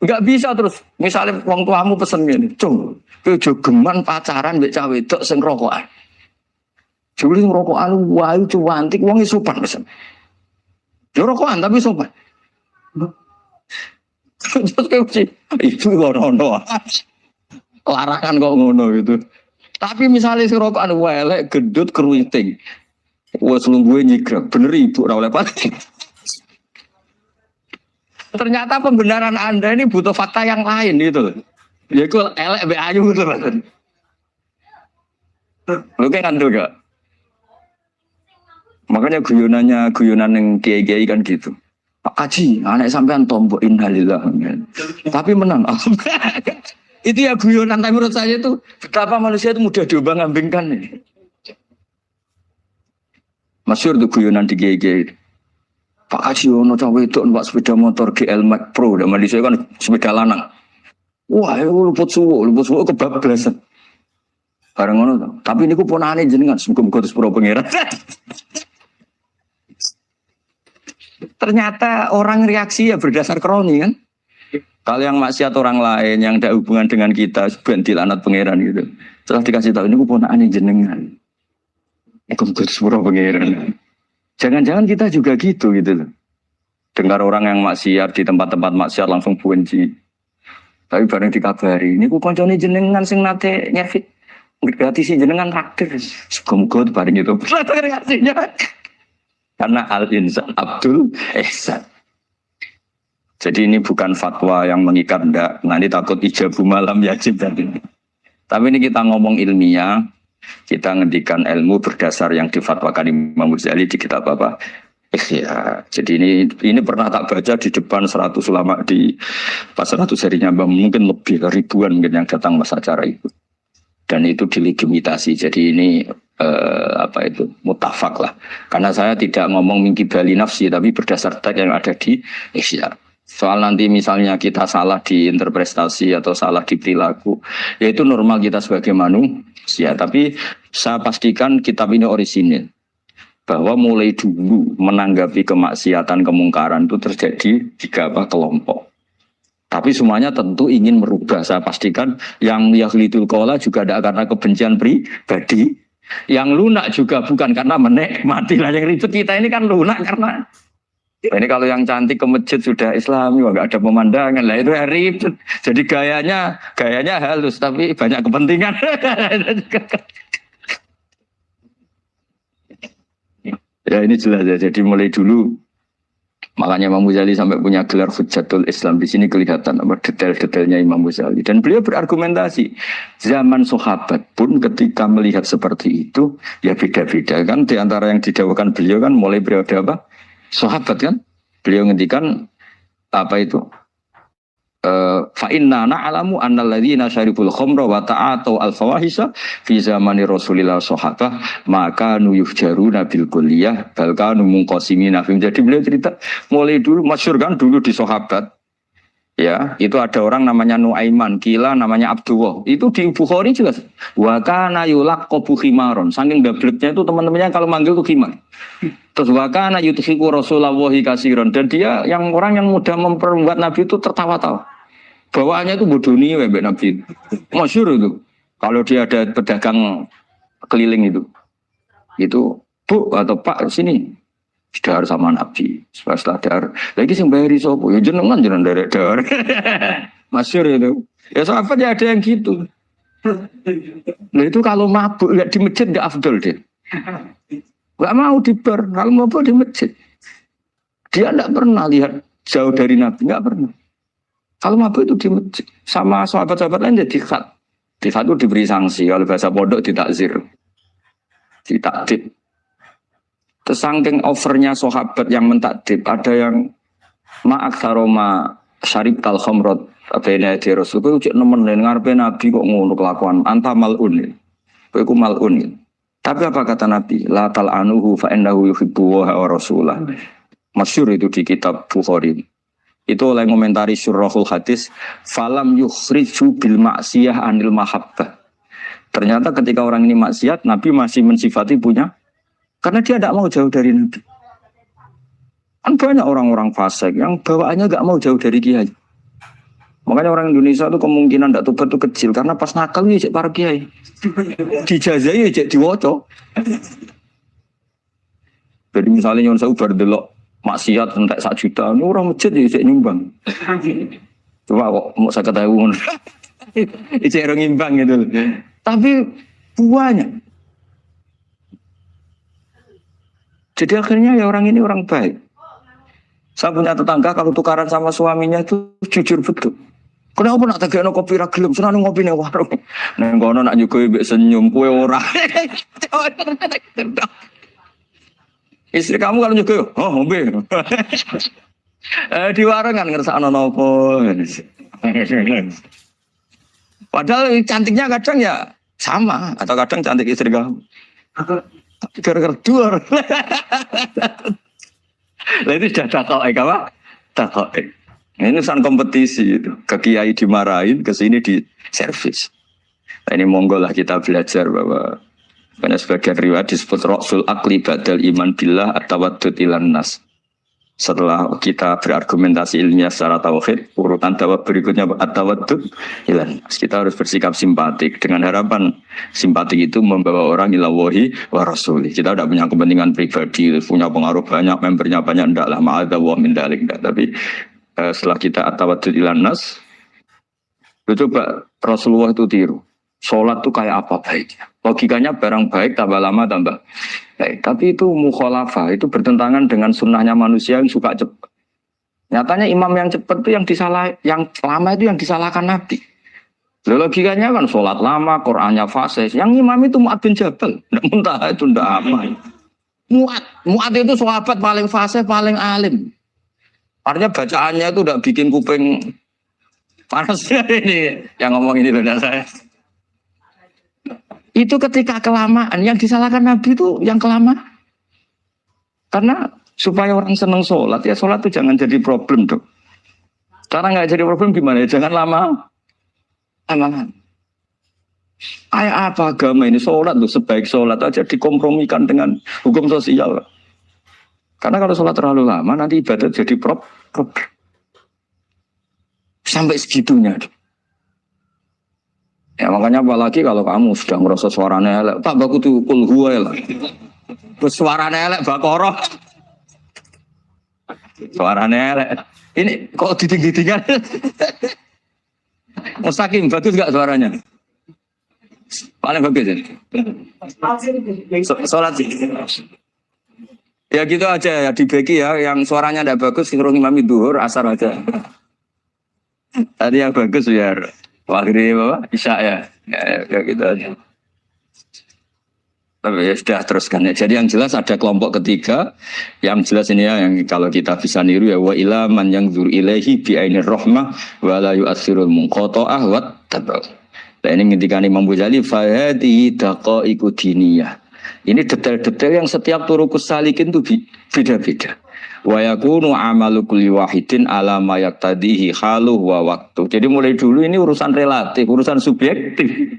enggak bisa terus. Misalnya wong tuamu pesen ngene, "Cung, kowe aja geman pacaran mbek cah wedok sing rokokan." Juli rokokan wayu cuantik wong sopan pesen. Yo rokokan tapi sopan. Terus kowe sih itu ngono. Larangan kok ngono gitu. Tapi misalnya si rokokan elek gendut keriting. Wes lungguhe nyigrek, bener ibu ora oleh pati. Ternyata pembenaran Anda ini butuh fakta yang lain gitu. Ya itu elek be ayu gitu. Lu kayak ngandel gak? Makanya guyonan yang kiai-kiai kan gitu. Pak Haji, anak sampean tombok innalillah. Tapi menang. Itu ya guyonan, tapi menurut saya itu betapa manusia itu mudah diombang-ambingkan nih. Masyhur tuh guyonan di kiai-kiai. Pak Haji ono cawe itu numpak sepeda motor GL Max Pro, dan Malaysia kan sepeda lanang. Wah, luput suwo kebablasan. Bareng ngono to. Tapi niku ponakane jenengan muga-muga terus pro pangeran. Ternyata orang reaksi ya berdasar kroni kan. Kalau yang maksiat orang lain yang ada hubungan dengan kita, ben dilanat pangeran gitu. Setelah dikasih tahu ini keponakan jenengan. Iku sepuro pangeran. Jangan-jangan kita juga gitu loh. Dengar orang yang maksiat di tempat-tempat maksiat langsung benci. Tapi bareng dikabari, ini ku koncone jenengan sing nate nyervit. Gratis jenengan raktir. Muga-muga bareng itu. Karena al-insan Abdul Ihsan. Jadi ini bukan fatwa yang mengikat, enggak. Nanti takut ijabu malam yajib tadi. Tapi ini kita ngomong ilmiah, kita ngendikan ilmu berdasar yang difatwakan Imam Ghazali di kitab apa? Ikhya. Jadi ini pernah tak baca di depan 100 ulama di pas 100 serinya, mungkin lebih ribuan mungkin yang datang masa acara itu. Dan itu dilegitimasi. Jadi ini mutafak lah. Karena saya tidak ngomong mingki bali nafsi, tapi berdasar teks yang ada di Ikhya. Soal nanti misalnya kita salah di interpretasi atau salah di perilaku, ya itu normal kita sebagai manusia. Tapi saya pastikan kitab ini orisinil. Bahwa mulai dulu menanggapi kemaksiatan, kemungkaran itu terjadi 3 kelompok. Tapi semuanya tentu ingin merubah. Saya pastikan yang yahlidul qola juga ada karena kebencian pribadi. Yang lunak juga bukan karena menikmati. Lah yang ribet kita ini kan lunak karena ini kalau yang cantik ke masjid sudah Islami, nggak ada pemandangan lah itu ribet. Jadi gayanya halus tapi banyak kepentingan. Ya ini jelas ya. Jadi mulai dulu makanya Imam Ghazali sampai punya gelar Hujjatul Islam. Di sini kelihatan detail-detailnya Imam Ghazali. Dan beliau berargumentasi. Zaman sahabat pun ketika melihat seperti itu ya beda-beda kan. Di antara yang didakwakan beliau kan mulai periode apa? Sahabat kan, beliau ngendikan apa itu? Fa inna na'lamu annal ladzina syaribul khamra wa ta'atu al-fawahisha fi zamani Rasulillah sahabah maka nuyuhjaruna bil kulliyah bal kanu munqasimina. Jadi beliau cerita mulai dulu masyhur kan dulu di sahabat. Ya, itu ada orang namanya Nuaiman, kila namanya Abdullah. Itu di Bukhari juga. Wa kana yulaqabu khimaron. Saking dableknya itu teman-temannya kalau manggil tuh khimar. Terus wa kana yuthiqu Rasulullah kasiron. Dan dia yang orang yang mudah memperbuat Nabi itu tertawa-tawa. Bawaannya itu bodoni mbek Nabi. Masyhur itu. Kalau dia ada pedagang keliling itu. Itu, Bu atau Pak sini. Dahar sama Nabi, setelah dahar. Lagi sing bayari sopo, ya jenengan derek dahar. Masyhur itu. Ya sahabat ya ada yang gitu. Nah itu kalau mabuk lihat di masjid nggak afdol deh. Nggak mau di bar, kalau mabuk di masjid. Dia nggak pernah lihat jauh dari Nabi, nggak pernah. Kalau mabuk itu di masjid, sama sahabat-sahabat lain jadi dikat. Dikat itu diberi sanksi, kalau bahasa pondok ditakzir, ditakdib. Saking overnya sahabat yang mentakdib, ada yang ma'aksaroma syarib tal khamrot abena di Rasul. Kowe cek nemen ngarepe Nabi kok ngono kelakuan, anta malun. Kowe ku malun. Tapi apa kata Nabi? La tal anuhu fa innahu yuhibbu wa rasulah. Masyhur itu di kitab Bukhari. Itu oleh komentari Syurahul Hadis, falam yukhriju bil maksiyah anil mahabbah. Ternyata ketika orang ini maksiat, Nabi masih mensifati punya. Karena dia tidak mau jauh dari Nabi. Kan banyak orang-orang fasik yang bawaannya nggak mau jauh dari kiai. Makanya orang Indonesia itu kemungkinan tidak tobat itu kecil. Karena pas nakal ya cek para kiai. Dijazai ya cek diwoco. Jadi misalnya yang saya ubar delok maksiat entek 1 juta. Ini orang masjid ya cek nyumbang. Coba kok mau saya ketahui. Cek orang nyimbang gitu. Tapi banyak. Jadi akhirnya ya orang ini orang baik. Saya punya tetangga kalau tukaran sama suaminya itu jujur betul. Kenapa nak tegakno kopi ra gelem, seneng ngopi ning warung. Nang kono nak nyugoi mbek senyum kowe ora. Istri kamu kalau nyugoi, oh ngombe. Di warung kan ngersakno nopo. Padahal cantiknya kadang ya sama atau kadang cantik istri kamu. Gara-gara dua. Lah itu sudah takok apa? Takok. Ini urusan kompetisi itu. Ke kiai dimarahin, ke sini di servis. Nah, ini monggo lah kita belajar bahwa karena sebagian riwayat disebut Rasul Akli Badal Iman Billah atau Wadud Ilan Nas. Setelah kita berargumentasi ilmiah secara tauhid, urutan dakwah berikutnya at-tawaddud ilan. Kita harus bersikap simpatik dengan harapan simpatik itu membawa orang ilawahi wa rasuli. Kita tidak punya kepentingan pribadi, punya pengaruh banyak, membernya banyak, ndaklah ma'adzallah min dalik. Tapi setelah kita at-tawaddud ilan nas, coba Rasulullah itu tiru. Sholat tuh kayak apa baiknya? Logikanya barang baik tambah lama tambah baik. Tapi itu mukhalafah, itu bertentangan dengan sunnahnya manusia yang suka cepat. Nyatanya imam yang cepat itu yang lama itu yang disalahkan Nabi. Logikanya kan sholat lama, Qur'annya fasih. Yang imam itu Mu'ad bin Jabal. Nggak muntah itu ndak apa. Mu'ad itu sahabat paling fasih, paling alim. Artinya bacaannya itu udah bikin kuping panas ini. Yang ngomong ini loh saya. Itu ketika kelamaan, yang disalahkan Nabi itu yang kelamaan. Karena supaya orang senang sholat, ya sholat itu jangan jadi problem dong. Karena nggak jadi problem gimana ya, jangan lama. Kayak apa agama ini, sholat tuh sebaik sholat aja dikompromikan dengan hukum sosial. Karena kalau sholat terlalu lama, nanti ibadah jadi problem. Sampai segitunya. Ya makanya apalagi kalau kamu sudah merasa suaranya elek, tak baku tuh kulhu lah. Terus suaranya elek bakoroh. Suaranya elek. Ini kok ditinggi-tinggian? Mustaqim, bagus gak suaranya? Paling bagus ya? Sholat sih. Ya gitu aja ya, dibagi ya. Yang suaranya tidak bagus, suruh imam duhur, asar aja. Tadi yang bagus ya. Akhirnya Bapak Isya ya gitu aja. Tapi ya sudah teruskan ya. Jadi yang jelas ada kelompok ketiga, yang jelas ini ya, yang kalau kita bisa niru ya, wa ila man yang zur ilaihi bi ainir rahmah wa la yu'athirul munqata'ah wa tabau. Nah ini ngendikan Imam Ghazali fa hadhihi daqaiqu diniyah. Ini detail-detail yang setiap turukus salikin itu beda-beda. Wa yakunu amalu kulli wahidin ala ma yaqtadihi haluh wa waktu. Jadi mulai dulu ini urusan relatif, urusan subjektif.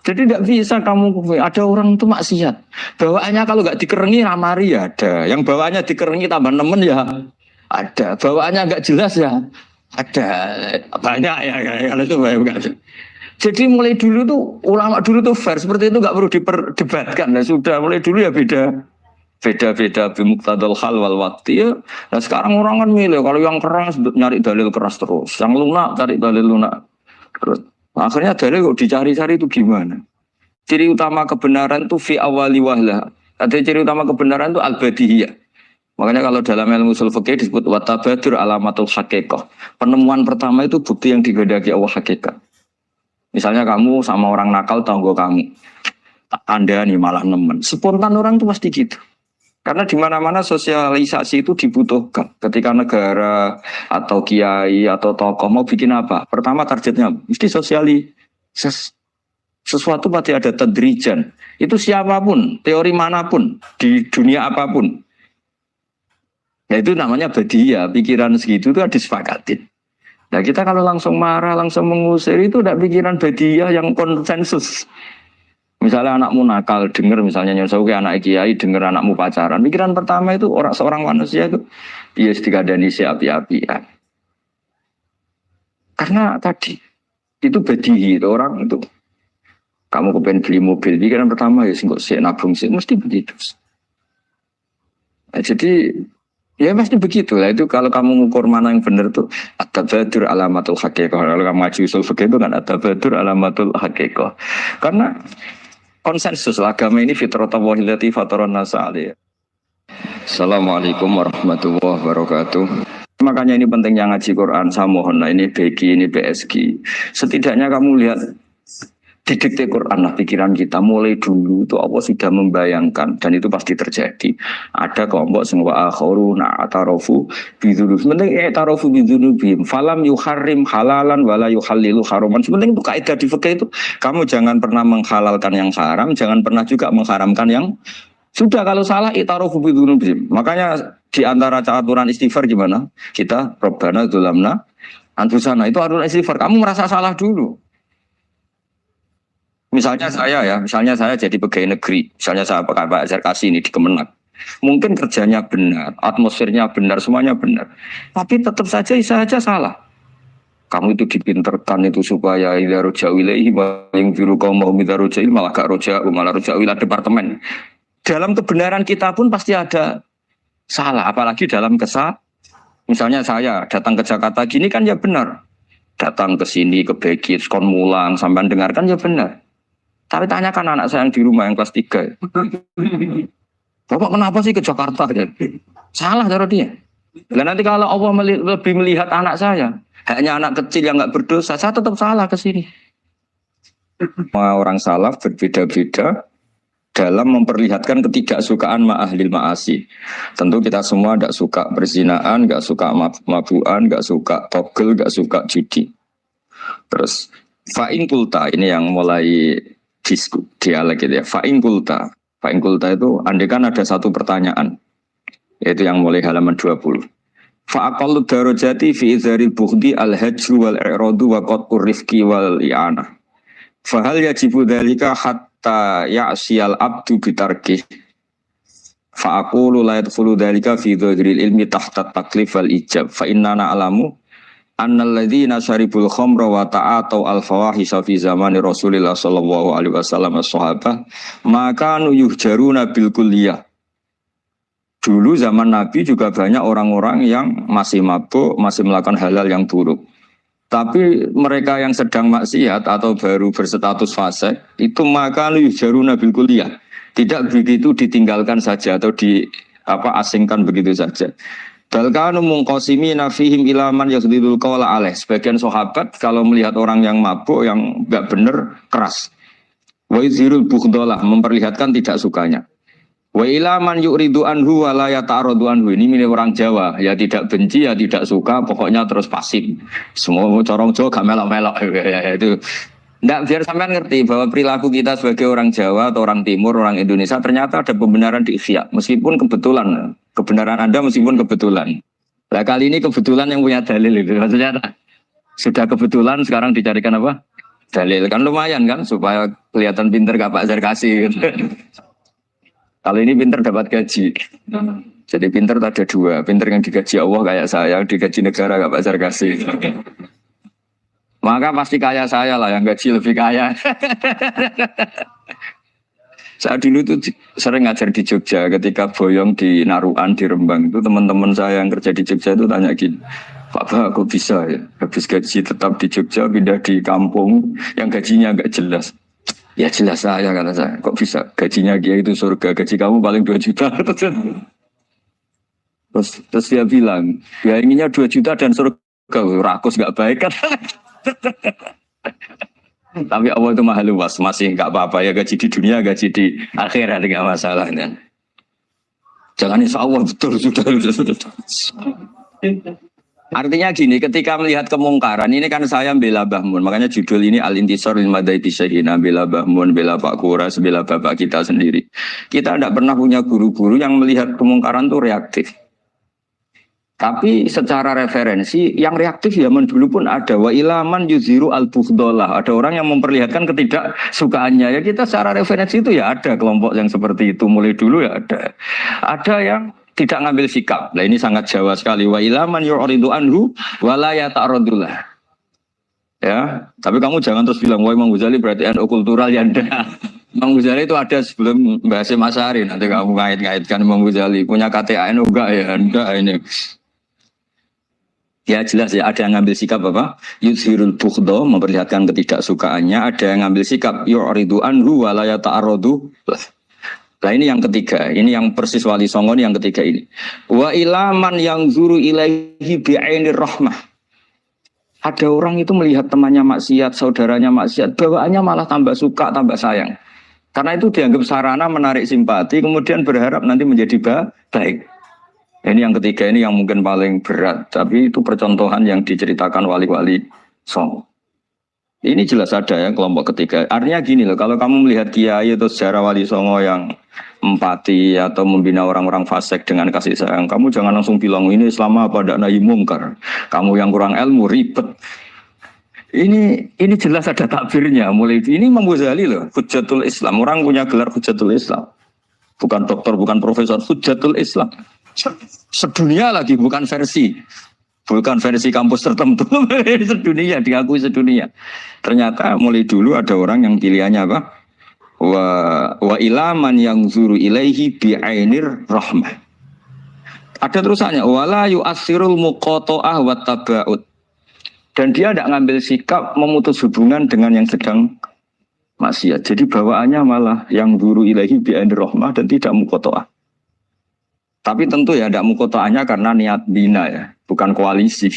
Jadi tidak bisa kamu ada orang itu maksiat. Bawaannya kalau nggak dikerengi ramari ya ada. Yang bawaannya dikerengi tambah nemen ya ada. Bawaannya nggak jelas ya ada. Banyak ya kalau itu banyak. Jadi mulai dulu tuh ulama dulu tuh fair seperti itu nggak perlu diperdebatkan. Nah, sudah mulai dulu ya beda bimuqtadal hal wal waktu ya. Nah sekarang orang kan milih kalau yang keras nyari dalil keras terus, yang lunak cari dalil lunak terus. Akhirnya dalil kok dicari-cari itu gimana? Ciri utama kebenaran itu fi awali wahla. Ada ciri utama kebenaran itu al-badihiyah. Makanya kalau dalam ilmu ushul fikih disebut watabadur alamatul haqiqah. Penemuan pertama itu bukti yang digandaki Allah hakikat. Misalnya kamu sama orang nakal tanggo kamu, Anda nih malah nemen. Spontan orang tuh pasti gitu. Karena di mana-mana sosialisasi itu dibutuhkan. Ketika negara atau kiai atau tokoh mau bikin apa, pertama targetnya mesti sosialisasi. Sesuatu pasti ada tadrijan. Itu siapapun, teori manapun, di dunia apapun. Ya itu namanya badiyah. Pikiran segitu itu disepakatin. Nah kita kalau langsung marah, langsung mengusir itu udah pikiran badiyah yang konsensus. Misalnya anakmu nakal, dengar misalnya nyosok anak kiai, dengar anakmu pacaran. Pikiran pertama itu seorang manusia itu dia dikadani si api-api ya. Karena tadi itu badihi itu orang itu. Kamu kepengen beli mobil, pikiran pertama ya singkok si nabung sih mesti begitu. Nah, jadi ya pasti begitu lah itu kalau kamu ngukur mana yang benar tuh at-tabadur alamatul haqiqah. Kalau kamu ngaji usul fikih itu kan at-tabadur alamatul haqiqah. Karena konsensus agama ini fitratallahi allati fataran nasa 'alaiha. Assalamualaikum warahmatullahi wabarakatuh. Makanya ini pentingnya ngaji Quran. Saya mohon lah ini BG, ini PSG. Setidaknya kamu lihat didikte Quran lah pikiran kita mulai dulu itu Allah sudah membayangkan dan itu pasti terjadi. Ada kelompok sing wa akhiruna atarofu bidzunub. Penting atarofu bidzunubihim. Falam yuharrim halalan wala yuhallilu haraman. Sebenarnya itu kaidah di fikih itu kamu jangan pernah menghalalkan yang haram, jangan pernah juga mengharamkan yang sudah. Kalau salah itarofu bidzunubihim. Makanya di antara aturan istighfar gimana? Kita Rabbana dzulamna anfusana itu aturan istighfar. Kamu merasa salah dulu. Misalnya saya jadi pegawai negeri, misalnya saya Pak Zarkasi ini di Kemenak. Mungkin kerjanya benar, atmosfernya benar, semuanya benar. Tapi tetap saja Isa saja salah. Kamu itu dipinterkan itu supaya idza roja'u ilaihi wa yunziru qaumahum idza roja'u malah gak roja'u, malah roja'u ila departemen. Dalam kebenaran kita pun pasti ada salah, apalagi dalam misalnya saya datang ke Jakarta gini kan ya benar. Datang ke sini ke Begit, kon mulang, sampai dengarkan ya benar. Tapi tanyakan anak saya yang di rumah yang kelas 3. Bapak kenapa sih ke Jakarta? Salah cara dia. Dan nanti kalau Allah lebih melihat anak saya, hanya anak kecil yang nggak berdosa, saya tetap salah ke sini. Orang salaf berbeda-beda dalam memperlihatkan ketidaksukaan ma'ahlil ma'asi. Tentu kita semua tidak suka perzinaan, nggak suka mabuan, nggak suka togel, nggak suka judi. Terus fa'in kulta, ini yang mulai dialek gitu ya. Fa'in kulta itu andekan ada satu pertanyaan, yaitu yang mulai halaman 20. Fa'aqallu darajati fi izharil bughdi al-hajru wal-i'radu wa qat'ur rifqi wal i'anah. Fahal yajibu dzalika hatta ya'siyal abdu bitarkih. Fa'aqulu la yadkhulu dzalika fi dhahiril ilmi tahta taklif wal ijab. Fa inna na'lamu annal ladzina syaribul khamra wa ta'atau al-fawahisha fi zamani Rasulillah sallallahu alaihi wasallam as-sahabah maka yuhjaruna bil kulliyah. Dulu zaman Nabi juga banyak orang-orang yang masih mabuk, masih melakukan hal-hal yang buruk. Tapi mereka yang sedang maksiat atau baru berstatus fasik itu maka yuhjaruna bil kulliyah. Tidak begitu ditinggalkan saja atau asingkan begitu saja. Balkanu mungqasimina fihim ilaman yakhdidul qawla alaih. Sebagian sahabat kalau melihat orang yang mabuk, yang enggak benar, keras. Wa yuzhirul bughdalah, memperlihatkan tidak sukanya. Wa ilaman yu'ridu anhu wa la yata'aradu anhu. Ini milik orang Jawa, ya tidak benci, ya tidak suka, pokoknya terus pasif. Semua corong Jawa gak melok-melok. Ya, itu. Nggak, biar sampean ngerti bahwa perilaku kita sebagai orang Jawa atau orang Timur, orang Indonesia ternyata ada pembenaran di ikhya, meskipun kebetulan. Kebenaran Anda meskipun kebetulan. Nah kali ini kebetulan yang punya dalil itu. Maksudnya sudah kebetulan sekarang dicarikan apa? Dalil. Kan lumayan kan supaya kelihatan pinter gak Pak Zarkasi gitu. Kalau ini pinter dapat gaji. Jadi pinter ada dua. Pinter yang digaji Allah kayak saya, digaji negara gak Pak Zarkasi. Maka pasti kaya saya lah yang gaji lebih kaya. Saya dulu tuh sering ngajar di Jogja ketika boyong di Naruan di Rembang itu teman-teman saya yang kerja di Jogja itu tanya gini, Pak kok bisa ya habis gaji tetap di Jogja pindah di kampung yang gajinya agak jelas. Ya jelas saya kata saya, kok bisa gajinya dia itu surga, gaji kamu paling 2 juta. Terus dia bilang, ya inginnya 2 juta dan surga, rakus gak baik kan. Tapi Allah itu maha luas, masih nggak apa-apa ya gaji di dunia, gaji di akhirat nggak masalah. Ya. Jangan insya Allah betul sudah. Artinya gini, ketika melihat kemungkaran ini kan saya bela Mbah Mun, makanya judul ini Al-Intisar lil Madzhabi Syaihina, bela Mbah Mun, bela Pak Kuras, bela bapak kita sendiri. Kita tidak pernah punya guru-guru yang melihat kemungkaran itu reaktif. Tapi secara referensi yang reaktif zaman dulu pun ada. Wa ilaman yuziru al-bughdalah. Ada orang yang memperlihatkan ketidaksukaannya. Ya kita secara referensi itu ya ada kelompok yang seperti itu. Mulai dulu ya ada. Ada yang tidak ngambil sikap. Nah ini sangat Jawa sekali. Wa ilaman yu'ridu anhu wa la yata'radullah. Ya, tapi kamu jangan terus bilang wah Imam Ghazali berarti NU kultural ya enggak. Imam Ghazali itu ada sebelum bahas Mas Ari. Nanti kamu ngait-ngaitkan Imam Ghazali punya KTA NU enggak ya? Enggak ini. Ya jelas ya, ada yang ngambil sikap apa? Yuzhirul bughda, memperlihatkan ketidaksukaannya. Ada yang ngambil sikap yu'ridu anhu wa la yata'arradu. Nah ini yang ketiga, ini yang persis Wali Songo ini yang ketiga ini. Wa ilaman yang zuru ilaihi bi'ainir rahmah. Ada orang itu melihat temannya maksiat, saudaranya maksiat, bawaannya malah tambah suka, tambah sayang. Karena itu dianggap sarana menarik simpati, kemudian berharap nanti menjadi baik. Ini yang ketiga, ini yang mungkin paling berat, tapi itu percontohan yang diceritakan wali-wali Songo. Ini jelas ada ya kelompok ketiga. Artinya gini loh, kalau kamu melihat kiai atau sejarah Wali Songo yang empati atau membina orang-orang fasik dengan kasih sayang, kamu jangan langsung bilang ini Islam apa tidak nahi mungkar. Kamu yang kurang ilmu ribet. Ini jelas ada takbirnya. Mulai ini Imam Ghazali loh, Hujjatul Islam. Orang punya gelar Hujjatul Islam. bukan dokter, bukan profesor, Hujatul Islam. Sedunia lagi, bukan versi kampus tertentu, sedunia, diakui sedunia. Ternyata mulai dulu ada orang yang pilihannya apa? Wa ilaman yang zuru ilaihi bi'ainir rahmah. Ada terusannya, wala yu'assirul muqata'ah wa taba'ud. Dan dia tidak ngambil sikap memutus hubungan dengan yang sedang maksiat. Jadi bawaannya malah yang zuru ilaihi bi'ainir rahmah dan tidak muqata'ah. Tapi tentu ya tidak muqata'ahnya karena niat bina ya, bukan koalisi.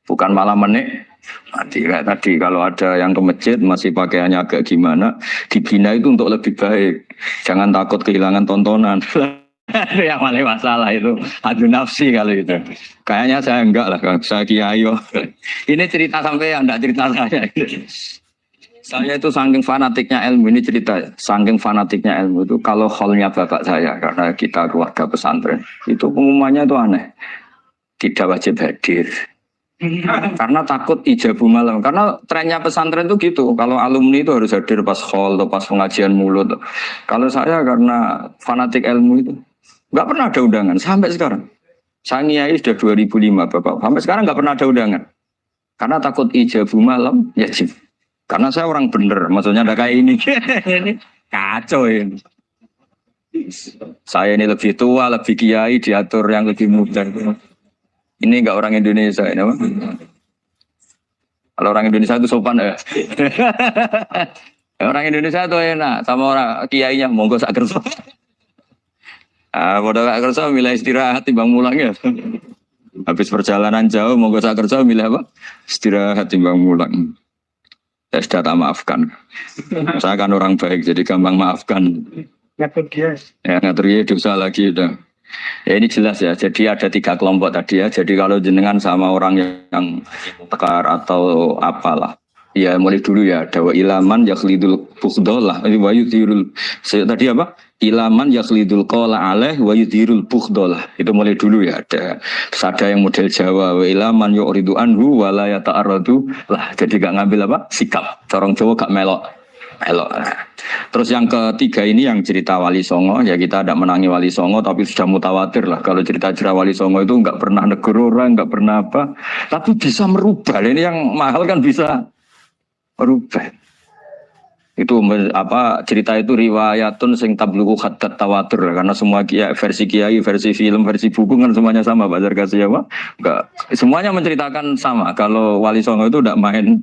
Bukan malah menik. Tadi kalau ada yang ke masjid masih pakaiannya agak gimana, dibina itu untuk lebih baik. Jangan takut kehilangan tontonan. Yang paling masalah itu adu nafsi kalau itu. Kayaknya saya enggak lah, saya kiai. Ini cerita sampai yang enggak cerita saya. Saya itu saking fanatiknya ilmu, ini cerita ya. Saking fanatiknya ilmu itu kalau hallnya bapak saya, karena kita keluarga pesantren, itu pengumumannya itu aneh. Tidak wajib hadir. Karena takut ijabu malam. Karena trennya pesantren itu gitu. Kalau alumni itu harus hadir pas hall atau pas pengajian mulut. Kalau saya karena fanatik ilmu itu nggak pernah ada undangan sampai sekarang. Saya ngiyai sudah 2005 bapak. Sampai sekarang nggak pernah ada undangan. Karena takut ijabu malam ya jib. Karena saya orang bener. Maksudnya ada kayak ini. Ini kacau ini. Saya ini lebih tua, lebih kiai, diatur yang lebih muda. Ini enggak orang Indonesia ini apa? Kalau orang Indonesia itu sopan ya. Orang Indonesia itu enak sama orang kiainya monggo sak kersa. Padha sak kersa milih istirahat timbang mulang ya. Habis perjalanan jauh monggo sak kersa milih apa? Istirahat timbang mulang. Saya sudah tak maafkan. Saya kan orang baik jadi gampang maafkan. Ngatur dia. Ya ngatur dia dosa lagi udah. Ya ini jelas ya, jadi ada 3 kelompok tadi ya. Jadi kalau jenengan sama orang yang tekar atau apalah, ya mulai dulu ya. Ada ilaman yakhlidul bukhdolah, wa yudhirul. Tadi apa? Ilaman yakhlidul qala alaih wa yudhirul bukhdolah. Itu mulai dulu ya. Terus ada yang model Jawa, wa ilaman yu'ridu anhu wa la yata'arradu lah. Jadi gak ngambil apa? Sikap. Corong Jawa gak melok. Terus yang ketiga ini yang cerita Wali Songo, ya kita tidak menangi Wali Songo tapi sudah mutawatir lah. Kalau cerita-cerita Wali Songo itu nggak pernah negur orang, nggak pernah apa, tapi bisa merubah. Ini yang mahal kan bisa merubah. Itu apa cerita itu riwayatun sing tablughu hadat tawatur, karena semua versi kiai, versi film, versi buku kan semuanya sama Pak Zarkasi ya Pak. Enggak, semuanya menceritakan sama. Kalau Wali Songo itu tidak main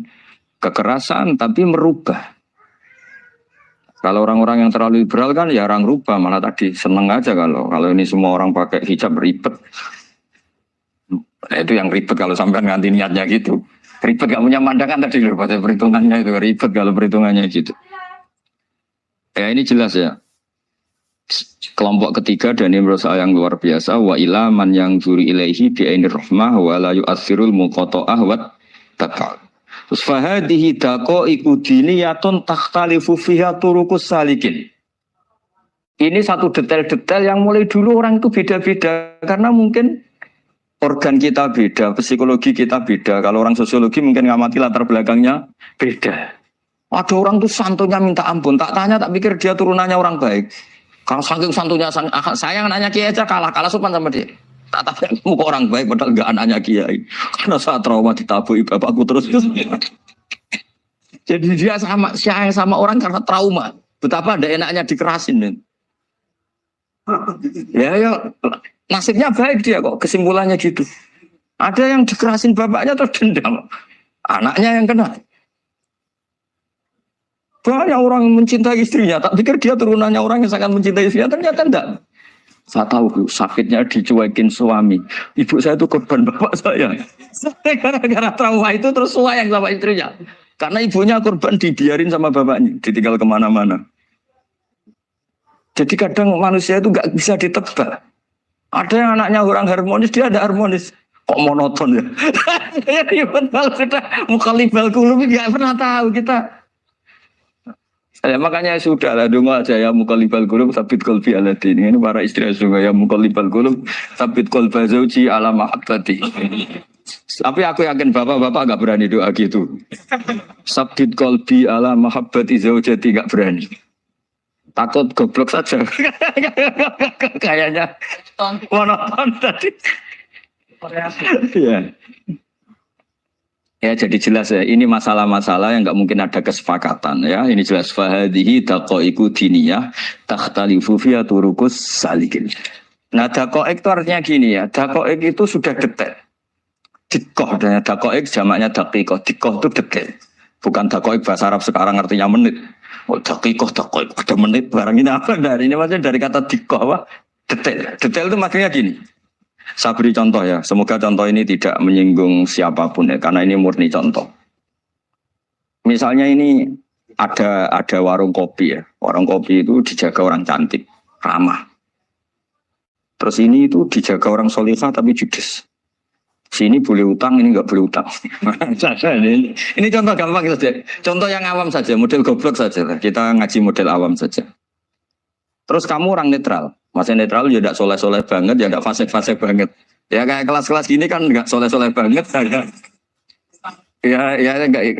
kekerasan tapi merubah. Kalau orang-orang yang terlalu liberal kan ya orang rubah, malah tadi seneng aja kalau ini semua orang pakai hijab ribet. Nah, itu yang ribet kalau sampai nganti niatnya gitu. Ribet gak punya pandangan tadi loh pada perhitungannya itu ribet kalau perhitungannya gitu. Ya ini jelas ya. Kelompok ketiga dan ini menurut saya yang luar biasa, wa ilaman yang zuri ilaihi bi'ainir rahmah wa la yu'athirul muqata'ah wa tabal. Terus fahadihi daqaiqu diniyatun takhtalifu fiha turuqus salikin. Ini satu detail-detail yang mulai dulu orang itu beda-beda karena mungkin organ kita beda, psikologi kita beda. Kalau orang sosiologi mungkin ngamati latar belakangnya beda. Ada orang tuh santunya minta ampun, tak tanya tak pikir dia turunannya orang baik. Kalau saking santunya saya nanya kiai aja kalah sopan sama dia. Tak tahu kamu orang baik padahal enggak anaknya kiai. Karena saat trauma ditabui bapakku terus. Jadi dia sama orang karena trauma. Betapa ada enaknya dikerasin. Ya, nasibnya baik dia kok. Kesimpulannya gitu. Ada yang dikerasin bapaknya terus dendam. Anaknya yang kena. Banyak orang mencintai istrinya. Tak pikir dia turunannya orang yang sangat mencintai istrinya. Ternyata enggak. Saya tahu sakitnya dicuekin suami. Ibu saya itu korban bapak saya. Gara-gara trauma itu terus sayang sama istrinya. Karena ibunya korban dibiarin sama bapaknya. Ditinggal kemana-mana. Jadi kadang manusia itu gak bisa ditebak. Ada yang anaknya orang harmonis, dia ada harmonis. Kok monoton ya? Ya betul sudah mukhalifal qulub gak pernah tahu kita. Ya, makanya sudah lah dong aja ya mukhalifal qulub sabit qalbi ala din. Ini para istri juga ya mukhalifal qulub sabit qalba zauji ala mahabbati. Tapi aku yakin bapak-bapak gak berani doa gitu. Sabit qalbi ala mahabbati zaujati gak berani. Takut goblok saja. Kayaknya monoton tadi. Iya. Ya jadi jelas ya, ini masalah-masalah yang nggak mungkin ada kesepakatan ya. Ini jelas fahadihi daqaiqu diniyah takhtalifu fiha turuqus salikin. Nah daqaiq itu artinya gini ya, daqaiq itu sudah detail. Dikoh dan daqaiq jamaknya daqiqah. Dikoh itu detail. Bukan daqaiq bahasa Arab sekarang artinya menit. Oh daqiqah daqaiq ada menit barang ini apa dari ini maksudnya dari kata dikoh apa? Detail. Detail itu maksudnya gini. Saya beri contoh ya, semoga contoh ini tidak menyinggung siapapun ya, karena ini murni contoh. Misalnya ini ada warung kopi ya, warung kopi itu dijaga orang cantik, ramah. Terus ini itu dijaga orang solihah tapi judes. Sini boleh utang, ini nggak boleh utang. ini contoh gampang saja, contoh yang awam saja, model goblok saja. Kita ngaji model awam saja. Terus kamu orang netral. Masih netral ya tidak soleh-soleh banget, ya tidak fasik-fasik banget. Ya kayak kelas-kelas gini kan nggak soleh-soleh banget. Ya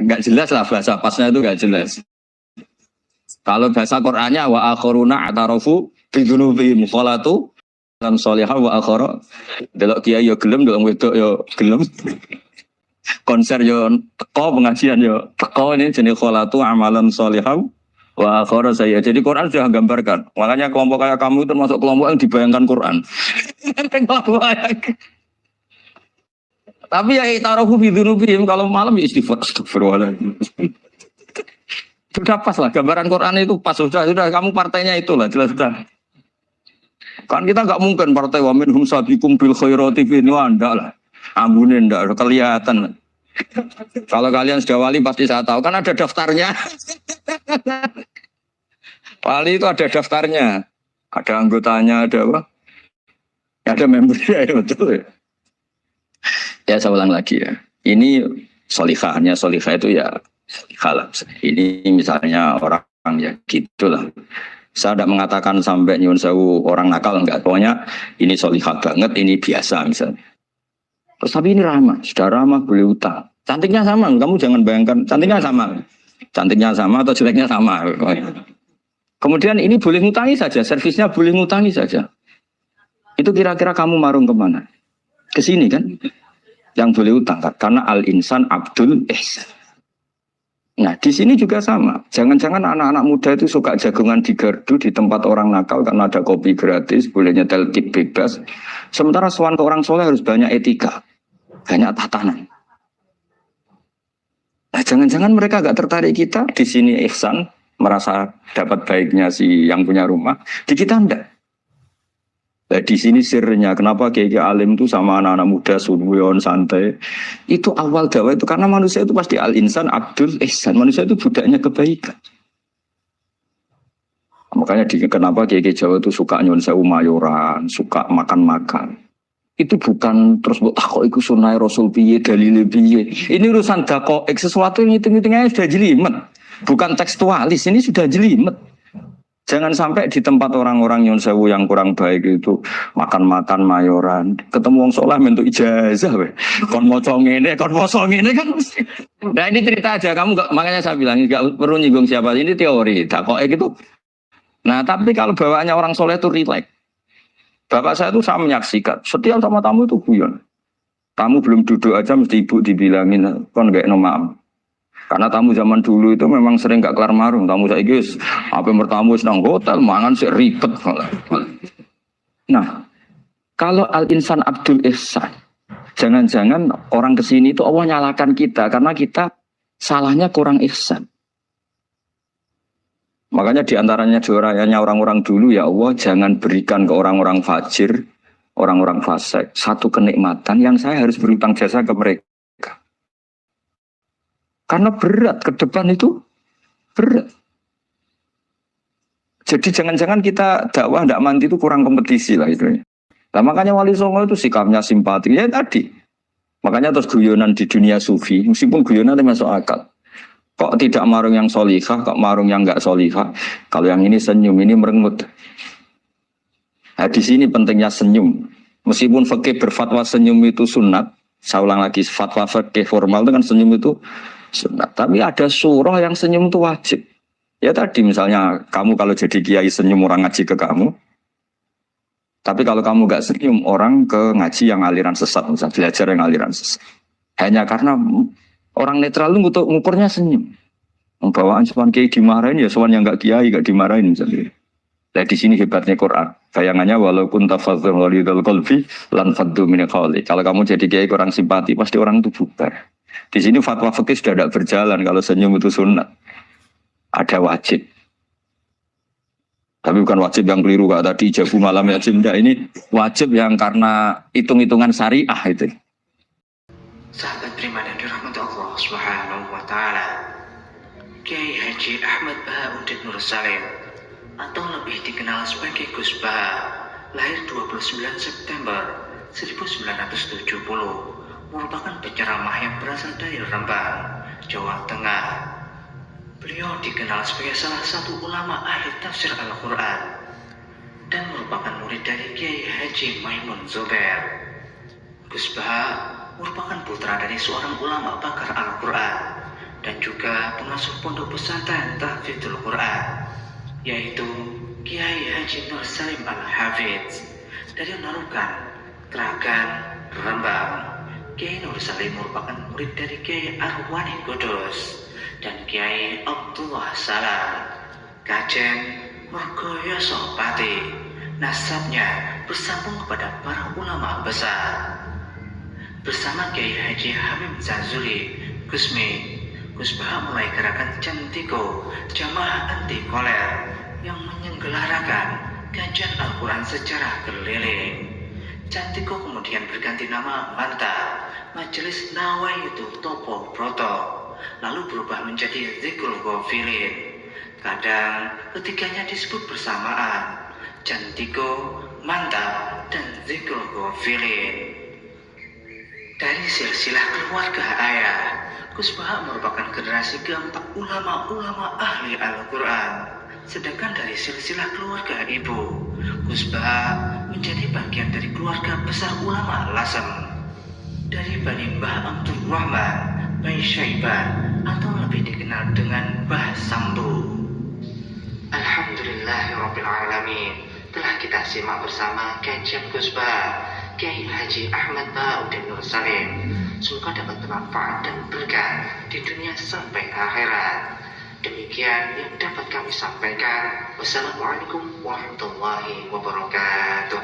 nggak jelas lah bahasa pasnya itu nggak jelas. Kalau bahasa Qur'annya wa akhiruna atarafu bidunubihim kholatu dan solihah wa akhara. Delok kiai yo gelem, delok wedok yo gelem. Konser yo teko, pengajian yo teko, ini jenis kholatu amalan solihah. Wah, khara saya. Jadi Quran sudah gambarkan. Makanya kelompok kayak kamu itu termasuk kelompok yang dibayangkan Quran. Tapi ya taruhu bidunubihim kalau malam ya istighfar. Sudah pas lah gambaran Quran itu pas sudah kamu partainya itulah jelas sudah. Kan kita nggak mungkin partai wa minhum sabiqum bil khairati fi enggak lah. Ambunin enggak kelihatan. Kalau kalian sudah wali pasti saya tahu kan ada daftarnya. Wali itu ada daftarnya, ada anggotanya, ada apa? Ada membernya ya betul ya. Ya saya ulang lagi ya. Ini solihahnya solihah itu ya solihah. Ini misalnya orang ya gitulah. Saya tidak mengatakan sampai nyun sewu orang nakal enggak. Pokoknya ini solihah banget, ini biasa misalnya. Terus tapi ini ramah, sudah ramah boleh utang. Cantiknya sama, kamu jangan bayangkan cantiknya sama. Cantiknya sama atau jeleknya sama. Kemudian ini boleh ngutangi saja, servisnya boleh ngutangi saja. Itu kira-kira kamu marung kemana? Ke sini kan? Yang boleh utang kan? Karena al-insan abdul ihsan. Nah di sini juga sama. Jangan-jangan anak-anak muda itu suka jagungan di gardu di tempat orang nakal karena ada kopi gratis, boleh nyetel tip bebas. Sementara sowan ke orang soleh harus banyak etika. Banyak tatanan. Nah, jangan-jangan mereka gak tertarik kita di sini ihsan, merasa dapat baiknya si yang punya rumah, di kita enggak. Nah, di sini sirnya kenapa kiai alim itu sama anak-anak muda sunwon santai. Itu awal dakwah itu karena manusia itu pasti al-insan abdul ihsan, manusia itu budaknya kebaikan. Makanya kenapa kiai Jawa itu suka nyuwun sewu mayoran, suka makan-makan. Itu bukan terus buat takok iku sunai Rasul piye dalile piye. Ini urusan dakoek sesuatu yang hitung-hitungannya sudah jelimet. Bukan tekstualis, ini sudah jelimet. Jangan sampai di tempat orang-orang nyun sewu yang kurang baik itu makan-makan mayoran. Ketemu wong saleh mentuk ijazah we. Kon maca ngene, kon poso ngene kan. Nah ini cerita aja kamu gak, makanya saya bilang enggak perlu nyinggung siapa. Ini teori dakoek itu. Nah tapi kalau bawaannya orang soleh itu rileks. Bapak saya itu saya menyaksikan, setiap sama tamu itu guyon. Tamu belum duduk aja mesti ibu dibilangin, kon gak nomam. Karena tamu zaman dulu itu memang sering gak kelar marung. Tamu saya guys, apa bertamu senang hotel, mangan sih ribet. Nah, kalau al-insan abdul ihsan, jangan-jangan orang kesini itu Allah nyalakan kita karena kita salahnya kurang ihsan. Makanya diantaranya juaranya orang-orang dulu ya Allah jangan berikan ke orang-orang fajir, orang-orang fasik satu kenikmatan yang saya harus berutang jasa ke mereka. Karena berat ke depan itu berat. Jadi jangan-jangan kita dakwah tidak mandi itu kurang kompetisi lah itu. Nah makanya Wali Songo itu sikapnya simpati ya tadi. Makanya terus guyonan di dunia sufi meskipun guyonan itu masuk akal. Kok tidak marung yang solihah, kok marung yang enggak solihah. Kalau yang ini senyum, ini merengut. Nah, di sini pentingnya senyum. Meskipun fikih berfatwa senyum itu sunat, saya ulang lagi, fatwa fikih formal itu kan senyum itu sunat. Tapi ada surah yang senyum itu wajib. Ya tadi misalnya kamu kalau jadi kiai senyum orang ngaji ke kamu, tapi kalau kamu nggak senyum orang ke ngaji yang aliran sesat, misalnya belajar yang aliran sesat. Hanya karena orang netral itu untuk ngukurnya senyum. Bawaan soal kiai dimarahin ya soal yang nggak kiai nggak dimarahin misalnya. Nah di sini hebatnya Quran. Bayangannya walaupun tafadzul walidul qalbi lan faddu min qawli. Kalau kamu jadi kiai kurang simpati pasti orang itu bubar. Di sini fatwa fikih sudah tidak berjalan kalau senyum itu sunat. Ada wajib. Tapi bukan wajib yang keliru kak tadi jabu malam ya enggak, ini wajib yang karena hitung-hitungan syariah itu. Sahabat prima dan dirahmati Allah Subhanahu wa taala. Kiai Haji Ahmad Bahauddin Nur Salim atau lebih dikenal sebagai Gus Bah, lahir 29 September 1970, merupakan penceramah yang berasal dari Rembang, Jawa Tengah. Beliau dikenal sebagai salah satu ulama ahli tafsir Al-Quran dan merupakan murid dari Kiai Haji Maimun Zubair. Gus Bah merupakan putra dari seorang ulama pakar Al-Quran dan juga pengasuh pondok pesantren Tahfidzul Quran, yaitu Kiai Haji Nur Salim Al-Hafidz dari Narukan, Teragan, Rembang. Kiai Nur Salim merupakan murid dari Kiai Arwani Kudus dan Kiai Abdullah Salam, Kajen Mergoyoso Pati. Nasabnya bersambung kepada para ulama besar. Bersama Kiai Haji Hamim Zazuli, Gusmi, Gus Bah mulai gerakan Cantiko, jamaah anti koler yang menyelenggarakan kajian Al-Quran secara keliling. Cantiko kemudian berganti nama Manta, Majelis Nawaitu Topo Broto, lalu berubah menjadi Zikrul Ghafilin. Kadang ketiganya disebut bersamaan, Cantiko, Manta, dan Zikrul Ghafilin. Dari silsilah keluarga ayah, Gus Bah merupakan generasi keempat ulama-ulama ahli Al-Quran. Sedangkan dari silsilah keluarga ibu, Gus Bah menjadi bagian dari keluarga besar ulama Lasem. Dari Bani Mbah Abdul Rahman, Bai Syaiban, atau lebih dikenal dengan Mbah Sambu. Alhamdulillahirrabbilalamin. Telah kita simak bersama kajian Gus Bah, Kiai Haji Ahmad Bahauddin Nur Salim. Semoga dapat bermanfaat dan berkah di dunia sampai akhirat. Demikian yang dapat kami sampaikan. Wassalamualaikum warahmatullahi wabarakatuh.